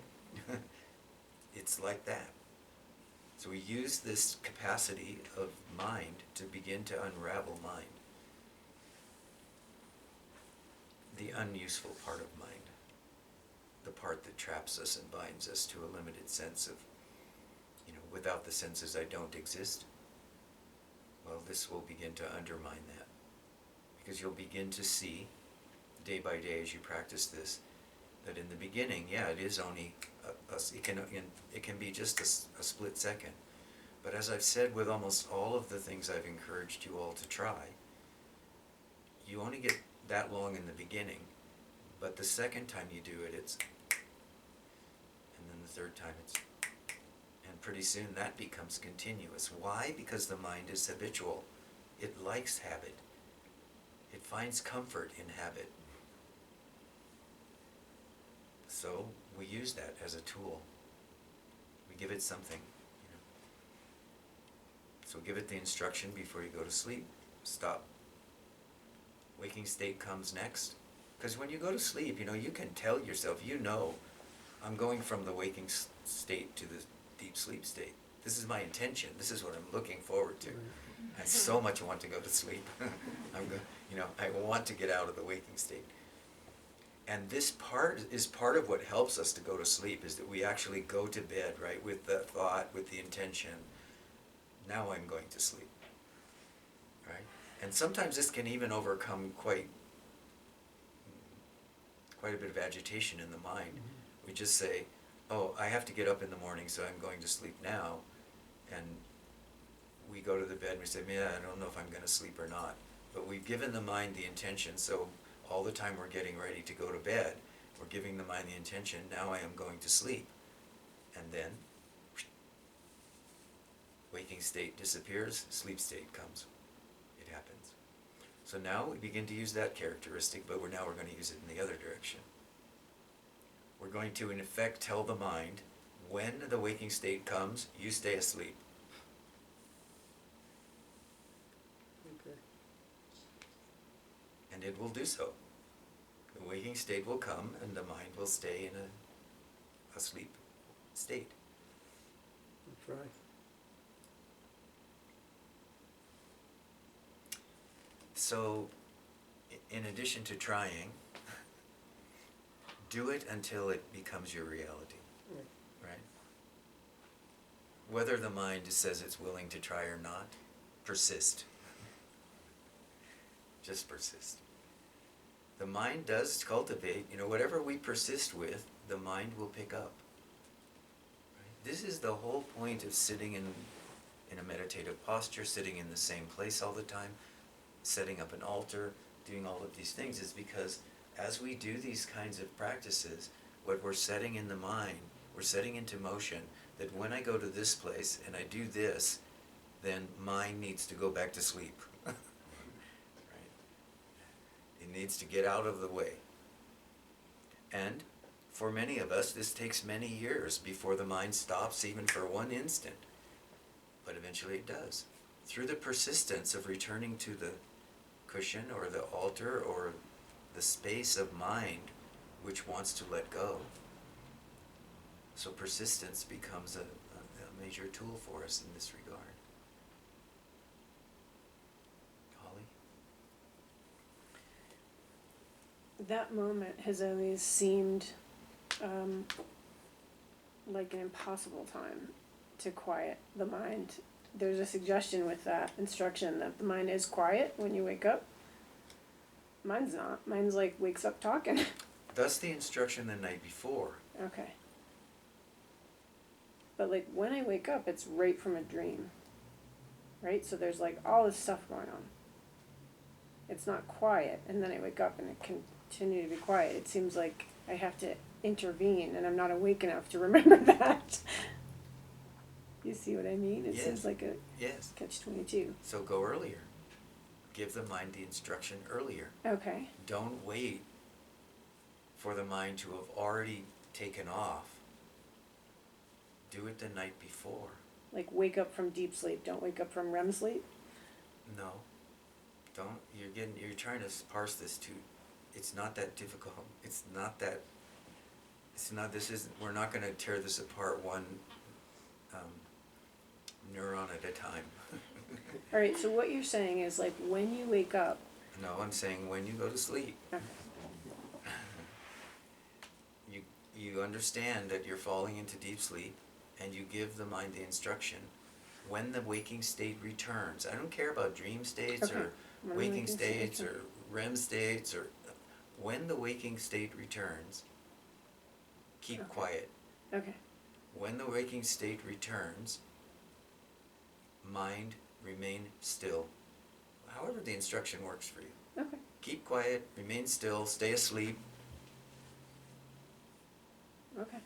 It's like that. So we use this capacity of mind to begin to unravel mind. The unuseful part of mind. The part that traps us and binds us to a limited sense of, without the senses I don't exist. Well, this will begin to undermine that. Because you'll begin to see, day by day as you practice this, that in the beginning, it is only, it can be just a split second. But as I've said with almost all of the things I've encouraged you all to try, you only get that long in the beginning, but the second time you do it, it's, and then the third time it's, and pretty soon that becomes continuous. Why? Because the mind is habitual. It likes habit. It finds comfort in habit. So we use that as a tool. We give it something. So give it the instruction before you go to sleep. Stop. Waking state comes next. Because when you go to sleep, you can tell yourself, I'm going from the waking state to the deep sleep state. This is my intention. This is what I'm looking forward to. I so much want to go to sleep. I want to get out of the waking state. And this part is part of what helps us to go to sleep, is that we actually go to bed, right, with the thought, with the intention, now I'm going to sleep, right? And sometimes this can even overcome quite a bit of agitation in the mind. Mm-hmm. We just say, oh, I have to get up in the morning, so I'm going to sleep now. And we go to the bed and we say, I don't know if I'm going to sleep or not. But we've given the mind the intention, so all the time we're getting ready to go to bed, we're giving the mind the intention, now I am going to sleep. And then, waking state disappears, sleep state comes. It happens. So now we begin to use that characteristic, but we're going to use it in the other direction. We're going to, in effect, tell the mind, when the waking state comes, you stay asleep. Okay. And it will do so. The waking state will come, and the mind will stay in a sleep state. That's right. So, in addition to trying, do it until it becomes your reality, right? Whether the mind says it's willing to try or not, persist. Just persist. The mind does cultivate, whatever we persist with, the mind will pick up. Right? This is the whole point of sitting in a meditative posture, sitting in the same place all the time, setting up an altar, doing all of these things, is because as we do these kinds of practices, what we're setting in the mind, we're setting into motion that when I go to this place and I do this, then mind needs to go back to sleep. Right? It needs to get out of the way. And for many of us, this takes many years before the mind stops even for one instant. But eventually it does. Through the persistence of returning to the cushion or the altar or the space of mind which wants to let go. So persistence becomes a major tool for us in this regard. Holly? That moment has always seemed like an impossible time to quiet the mind. There's a suggestion with that instruction that the mind is quiet when you wake up. Mine's not. Mine's like wakes up talking. That's the instruction the night before. Okay. But like when I wake up, it's right from a dream. Right? So there's like all this stuff going on. It's not quiet, and then I wake up and it continue to be quiet. It seems like I have to intervene, and I'm not awake enough to remember that. You see what I mean? It seems like a catch-22. So go earlier. Give the mind the instruction earlier. Okay. Don't wait for the mind to have already taken off. Do it the night before. Like wake up from deep sleep. Don't wake up from REM sleep? No. Don't. You're trying to parse this too. It's not that difficult. We're not going to tear this apart one neuron at a time. All right, so what you're saying is like when you wake up. No, I'm saying when you go to sleep. Okay. You understand that you're falling into deep sleep, and you give the mind the instruction. When the waking state returns, I don't care about dream states or waking states or REM states, or when the waking state returns, keep quiet. Okay. When the waking state returns, mind remain still. However the instruction works for you. Okay. Keep quiet, remain still, stay asleep. Okay.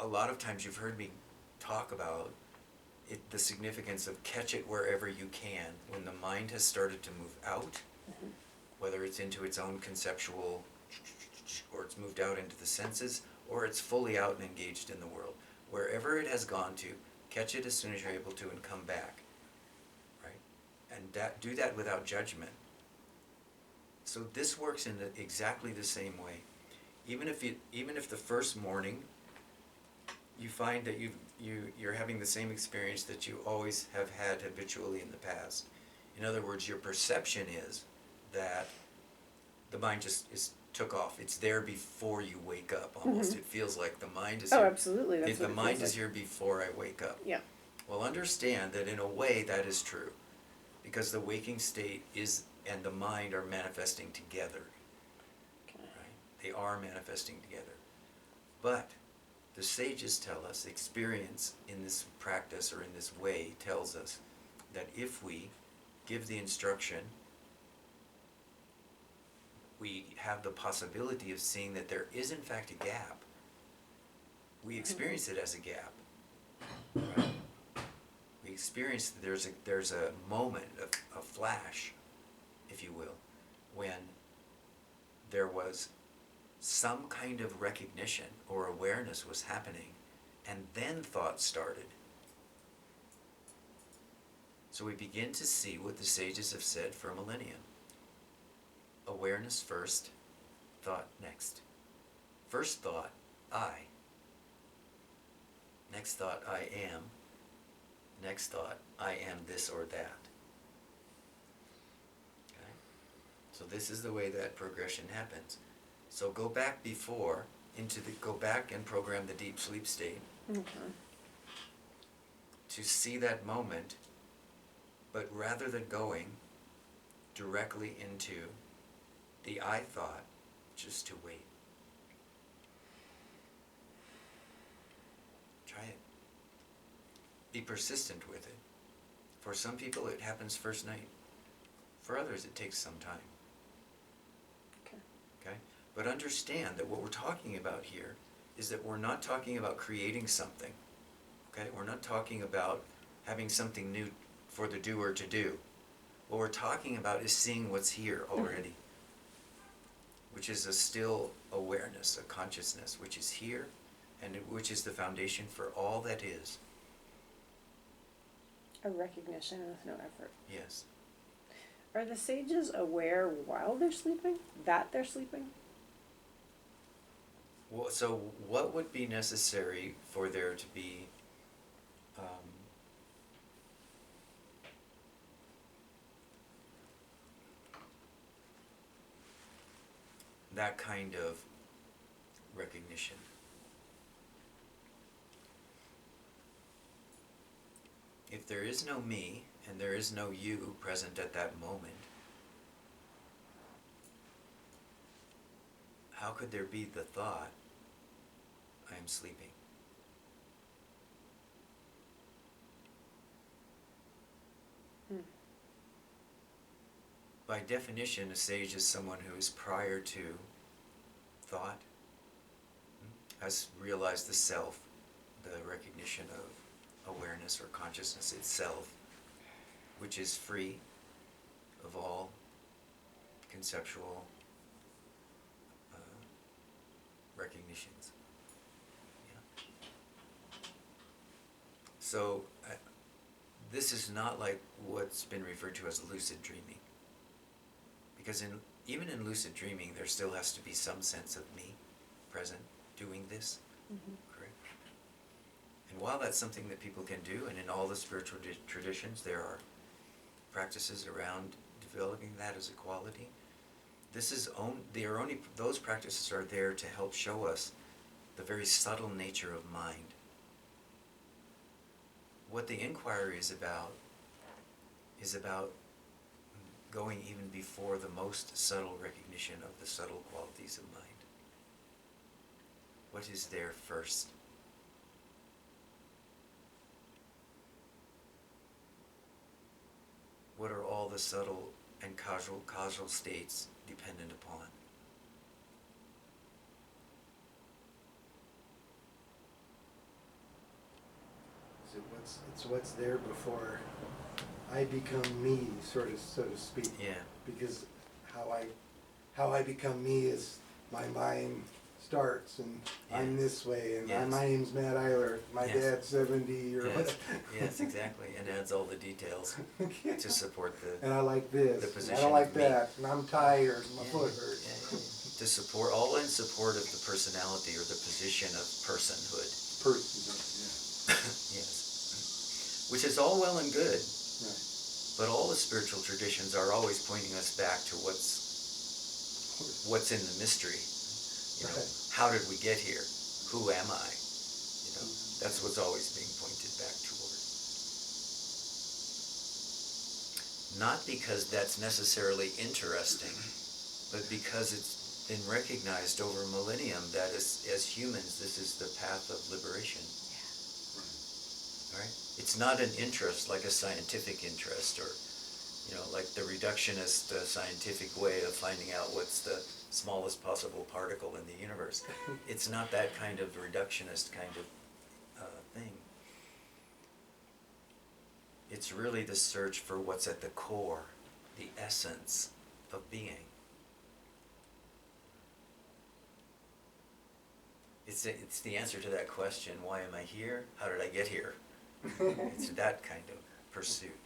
A lot of times you've heard me talk about the significance of catch it wherever you can. When the mind has started to move out, whether it's into its own conceptual, or it's moved out into the senses, or it's fully out and engaged in the world. Wherever it has gone to, catch it as soon as you're able to and come back. Right? And do that without judgment. So this works in exactly the same way. Even if the first morning you find that you're having the same experience that you always have had habitually in the past. In other words, your perception is that the mind just took off. It's there before you wake up almost. It feels like the mind is here. Oh, absolutely. That's The mind is here before I wake up. Yeah. Well, understand that in a way that is true, because the waking state and the mind are manifesting together. Okay. Right? They are manifesting together. But the sages tell us, experience in this practice or in this way tells us that if we give the instruction, we have the possibility of seeing that there is in fact a gap. We experience it as a gap. Right? We experience that there's a moment, a flash, if you will, when there was some kind of recognition or awareness was happening, and then thought started. So we begin to see what the sages have said for a millennium. Awareness first, thought next. First thought, I. Next thought, I am. Next thought, I am this or that. Okay? So this is the way that progression happens. So go back before, go back and program the deep sleep state to see that moment, but rather than going directly into the I thought, just to wait. Try it. Be persistent with it. For some people it happens first night. For others it takes some time. Okay? But understand that what we're talking about here is that we're not talking about creating something. Okay? We're not talking about having something new for the doer to do. What we're talking about is seeing what's here already, which is a still awareness, a consciousness, which is here and which is the foundation for all that is. A recognition with no effort. Yes. Are the sages aware while they're sleeping? That they're sleeping? Well, so what would be necessary for there to be that kind of recognition? If there is no me and there is no you present at that moment, how could there be the thought, I am sleeping? By definition, a sage is someone who is prior to thought, has realized the self, the recognition of awareness or consciousness itself, which is free of all conceptual recognitions. Yeah. So this is not like what's been referred to as lucid dreaming. Because even in lucid dreaming, there still has to be some sense of me present doing this, correct? And while that's something that people can do, and in all the spiritual traditions there are practices around developing that as a quality, those practices are there to help show us the very subtle nature of mind. What the inquiry is about going even before the most subtle recognition of the subtle qualities of mind. What is there first? What are all the subtle and causal states dependent upon? It's what's there before I become me, so to speak. Yeah. Because how I become me is my mind starts, and I'm this way, and Yes. my name's Matt Eiler, my Yes. dad's 70 or Yes, whatever. yes, exactly, and adds all the details Yeah. to support And I like this, the and position I don't like of me. that, and I'm tired, my Yeah, foot hurts. yeah. To support, all in support of the personality or the position of personhood. Yes. Which is all well and good. Right. But all the spiritual traditions are always pointing us back to what's in the mystery. You know, Right. how did we get here? Who am I? You know, that's what's always being pointed back toward. Not because that's necessarily interesting, but because it's been recognized over millennium that as humans, this is the path of liberation. Right? It's not an interest like a scientific interest, or like the reductionist scientific way of finding out what's the smallest possible particle in the universe. It's not that kind of reductionist kind of thing. It's really the search for what's at the core, the essence of being. It's the answer to that question, why am I here? How did I get here? It's that kind of pursuit,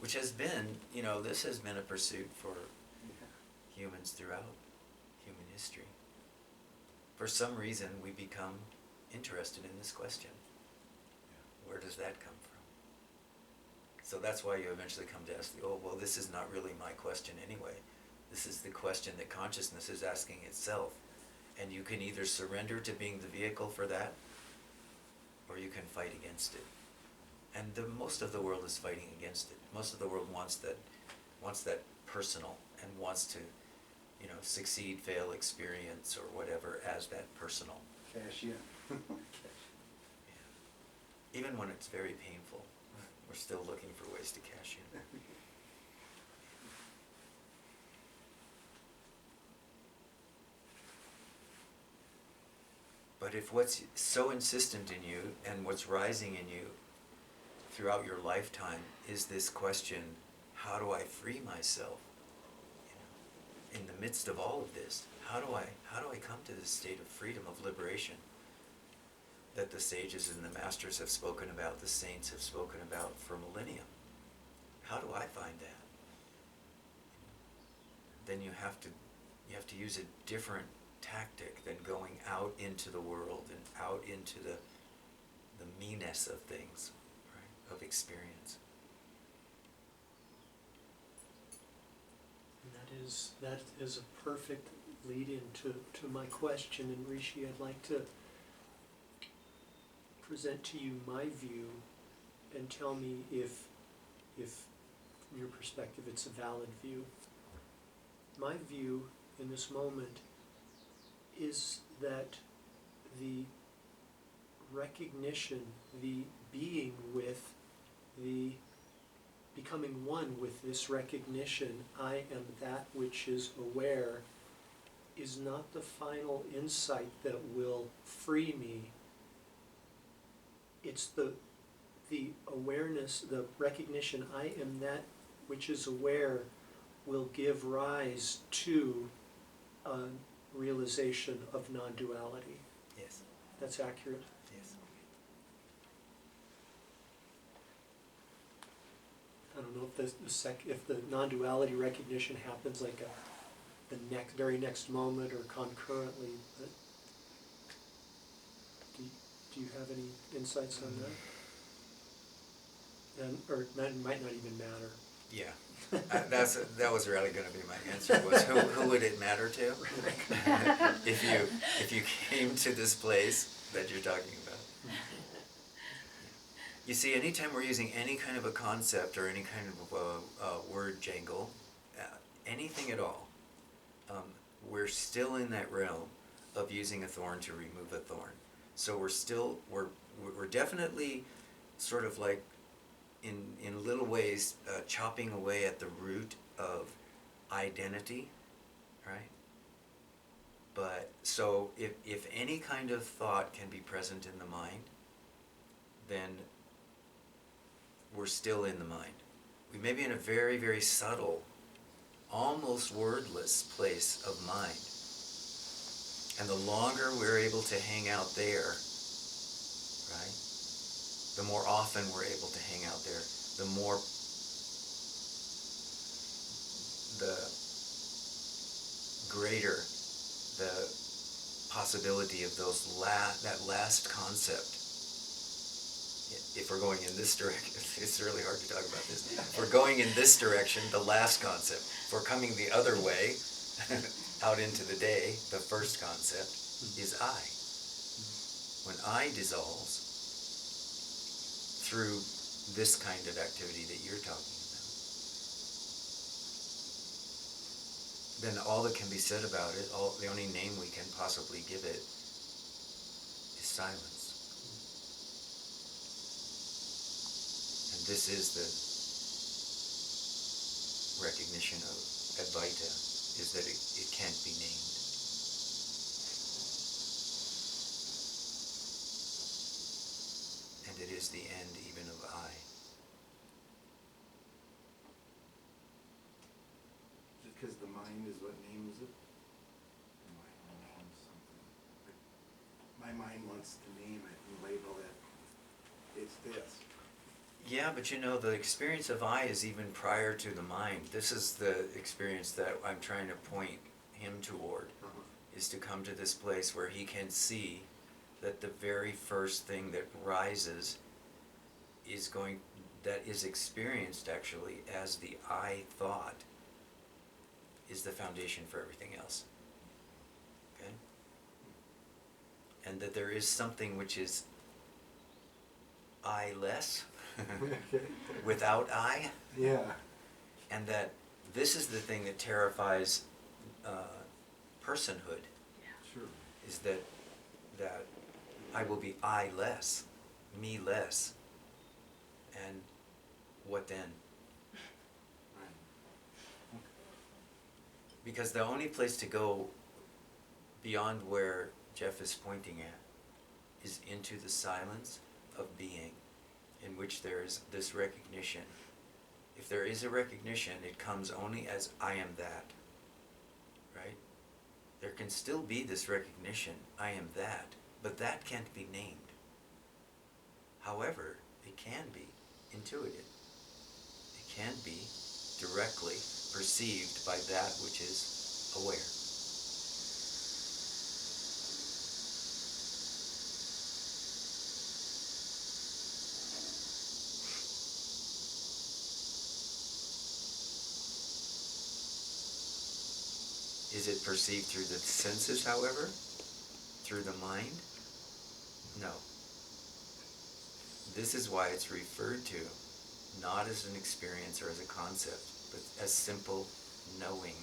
which has been, this has been a pursuit for humans throughout human history. For some reason, we become interested in this question. Where does that come from? So that's why you eventually come to ask, oh, well, this is not really my question anyway. This is the question that consciousness is asking itself. And you can either surrender to being the vehicle for that, or you can fight against it. And most of the world is fighting against it. Most of the world wants that personal, and wants to, succeed, fail, experience, or whatever as that personal. Cash in. Yeah. Even when it's very painful, we're still looking for ways to cash in. But if what's so insistent in you and what's rising in you throughout your lifetime is this question, how do I free myself? In the midst of all of this, how do I come to this state of freedom, of liberation that the sages and the masters have spoken about, the saints have spoken about for millennia? How do I find that? Then you have to use a different tactic than going out into the world and out into the meanness of things, right? Of experience. And that is a perfect lead-in to my question. And Rishi, I'd like to present to you my view and tell me if from your perspective it's a valid view. My view in this moment is that the recognition, the being with, the becoming one with this recognition, I am that which is aware, is not the final insight that will free me. It's the awareness, the recognition, I am that which is aware, will give rise to a realization of non-duality. Yes. That's accurate. Yes. I don't know if the non-duality recognition happens like the very next moment or concurrently, but do you have any insights on that? Or it might not even matter. Yeah. That was really going to be my answer, was who would it matter to? if you came to this place that you're talking about. You see, anytime we're using any kind of a concept or any kind of a word jangle, anything at all, we're still in that realm of using a thorn to remove a thorn. So we're definitely sort of like in little ways chopping away at the root of identity, right? But so if any kind of thought can be present in the mind, then we're still in the mind. We may be in a very, very subtle, almost wordless place of mind. And the longer we're able to hang out there, right, the more often we're able to hang out there, the more the greater the possibility of that last concept. If we're going in this direction, it's really hard to talk about this. If we're going in this direction, the last concept. If we're coming the other way, out into the day, the first concept is I. When I dissolves through this kind of activity that you're talking about, then all that can be said about it, the only name we can possibly give it, is silence. And this is the recognition of Advaita, is that it can't be named. And it is the end even of I. Because the mind is what names it? The mind names something. My mind wants to name it and label it. It's this. Yeah, but the experience of I is even prior to the mind. This is the experience that I'm trying to point him toward, is to come to this place where he can see that the very first thing that rises is going, that is experienced actually as the I thought is the foundation for everything else. Okay? And that there is something which is I-less, without I, Yeah. and that this is the thing that terrifies personhood, Sure. is that I will be I-less, me-less, and what then? Right. Because the only place to go beyond where Jeff is pointing at is into the silence of being, in which there is this recognition. If there is a recognition, it comes only as I am that, right? There can still be this recognition, I am that, but that can't be named. However, it can be intuited. It can be directly perceived by that which is aware. Is it perceived through the senses, however? Through the mind? No. This is why it's referred to not as an experience or as a concept, but as simple knowing.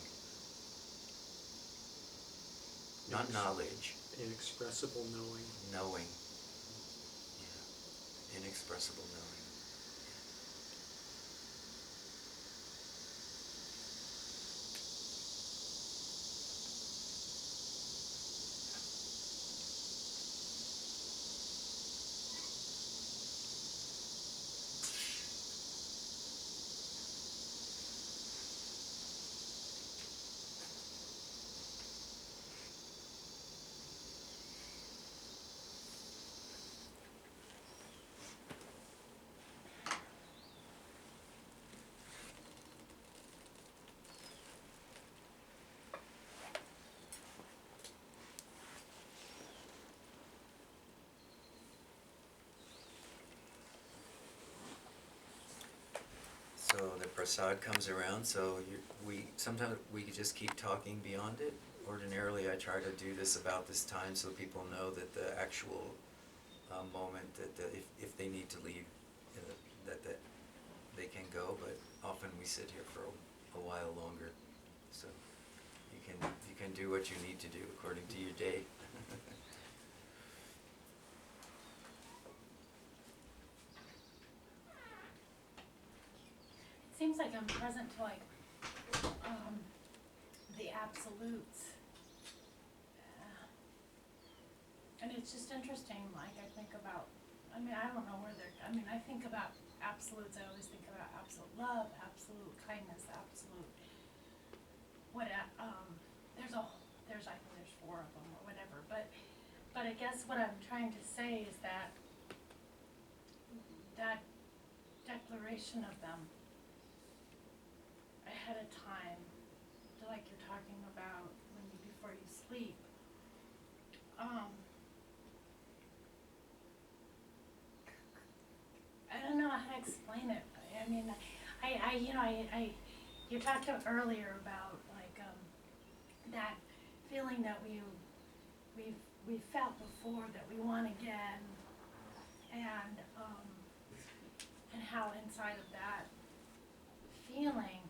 Not knowledge. Inexpressible knowing. Knowing. Yeah. Inexpressible knowing. So the prasad comes around, so sometimes we just keep talking beyond it. Ordinarily I try to do this about this time so people know that the actual moment that if they need to leave, that they can go, but often we sit here for a while longer. So you can do what you need to do according to your day. It seems like I'm present to the absolutes. And it's just interesting, like I think about, I don't know where I think about absolutes, I always think about absolute love, absolute kindness, absolute, I think there's 4 of them or whatever, but I guess what I'm trying to say is that declaration of them ahead of time, like you're talking about before you sleep. I don't know how to explain it. You talked earlier about that feeling that we've felt before that we want again, and how inside of that feeling,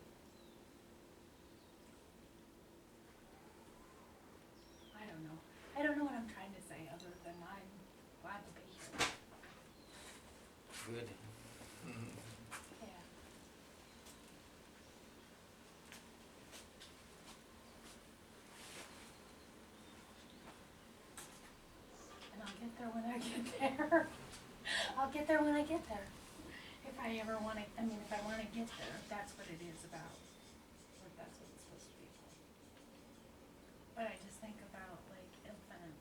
I don't know what I'm trying to say other than I'm glad to be here. Good. Yeah. And I'll get there when I get there. I'll get there when I get there. If I ever want to, if I want to get there, if that's what it is about. Or if that's what it's supposed to be. But I just think about, infinite.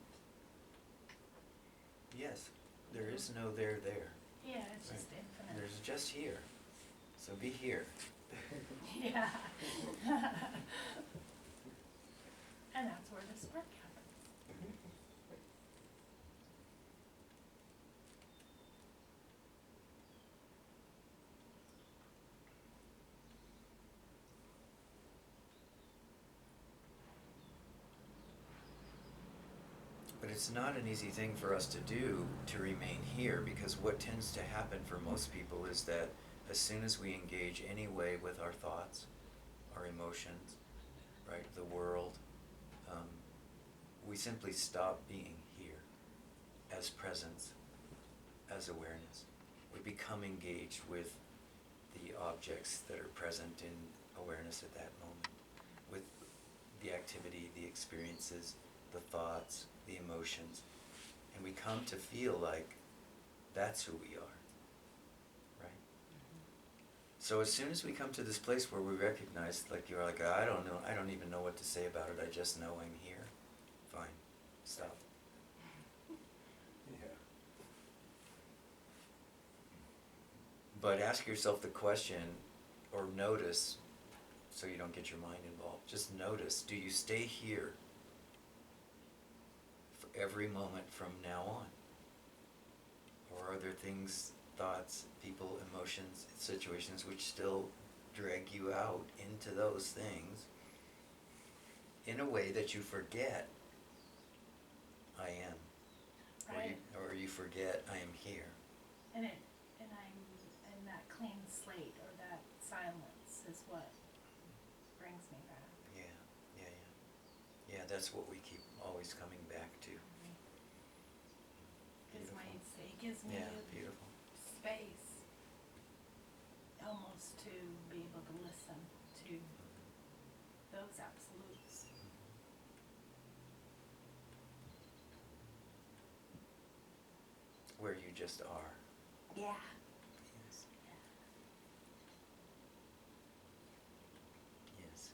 Yes, there is no there. Yeah, it's Right. just infinite. There's just here. So be here. Yeah. And that's where this work happens. it's not an easy thing for us to do, to remain here, because what tends to happen for most people is that as soon as we engage any way with our thoughts, our emotions, right, the world, we simply stop being here as presence, as awareness. We become engaged with the objects that are present in awareness at that moment, with the activity, the experiences, the thoughts, the emotions, and we come to feel like that's who we are, right? So as soon as we come to this place where we recognize, like you're like, I don't know, I don't even know what to say about it, I just know I'm here, fine, stop. Yeah. But ask yourself the question, or notice, so you don't get your mind involved, just notice, do you stay here for every moment from now on? Or are there things, thoughts, people, emotions, situations which still drag you out into those things in a way that you forget I am, Right. or you forget I am here? And that clean slate or that silence is what brings me back. Yeah. Yeah, that's what we keep always coming back to. It gives me Yeah, beautiful. space almost to be able to listen to those absolutes. Where you just are. Yeah. Yes. Yes.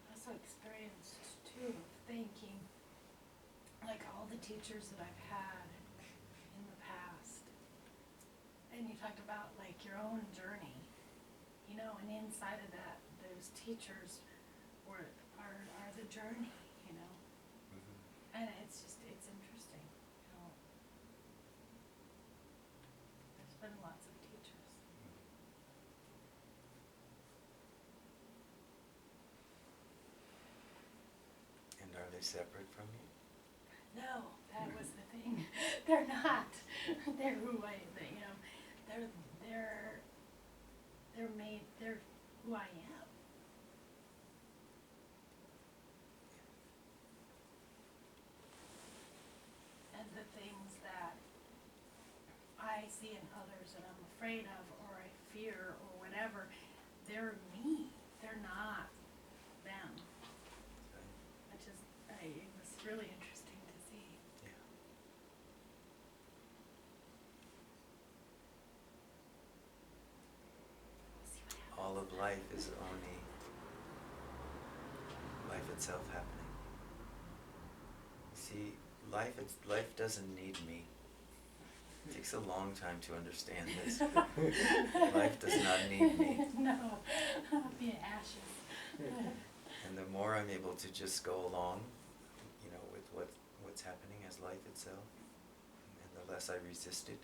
I also experienced too, thinking, like all the teachers that I've had in the past. And you talked about like your own journey, you know, and inside of that, those teachers are the journey, you know. Mm-hmm. And it's interesting, you know. There's been lots of teachers. And are they separate from you? No, that was the thing. They're not. They're who you know, they're who I am. And the things that I see in others and I'm afraid of or I fear or whatever, they're me. They're not them. It was really interesting to see. Yeah. We'll see what happens. All of life is only life itself happening. See, life doesn't need me. It takes a long time to understand this. Life does not need me. No, I'll be in ashes. And the more I'm able to just go along, you know, with what's happening as life itself, and the less I resist it,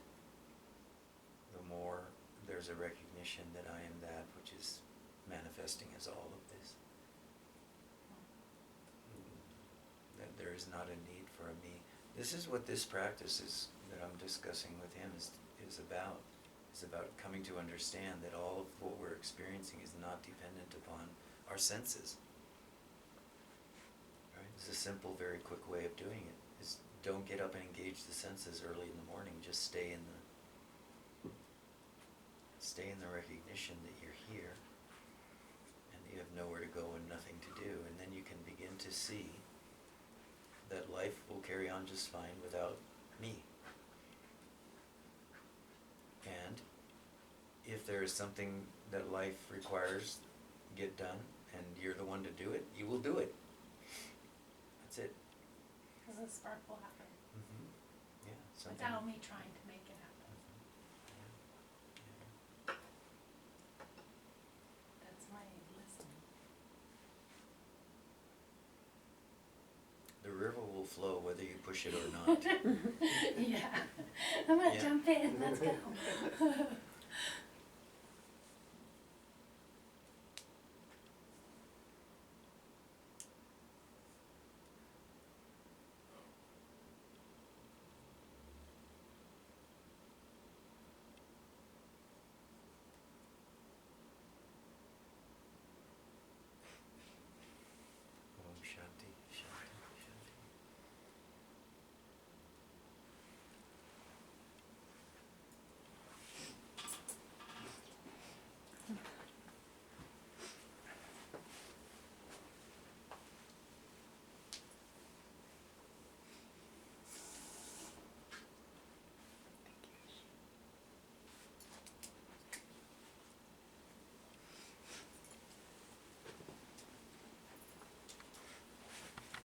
the more there's a recognition that I am that which is manifesting as all of this. That there is not a need for a me. This is what this practice is that I'm discussing with him is about. It's about coming to understand that all of what we're experiencing is not dependent upon our senses. Right? It's a simple, very quick way of doing it. Is don't get up and engage the senses early in the morning. Just stay in the recognition that you're here and you have nowhere to go and nothing to do, and then you can begin to see that life will carry on just fine without me. And if there is something that life requires get done and you're the one to do it, you will do it. That's it. Because the spark will happen. Mm-hmm. Yeah. Something. Without me trying to make it happen. whether you push it or not. Yeah, I'm gonna Yeah. jump in, let's go.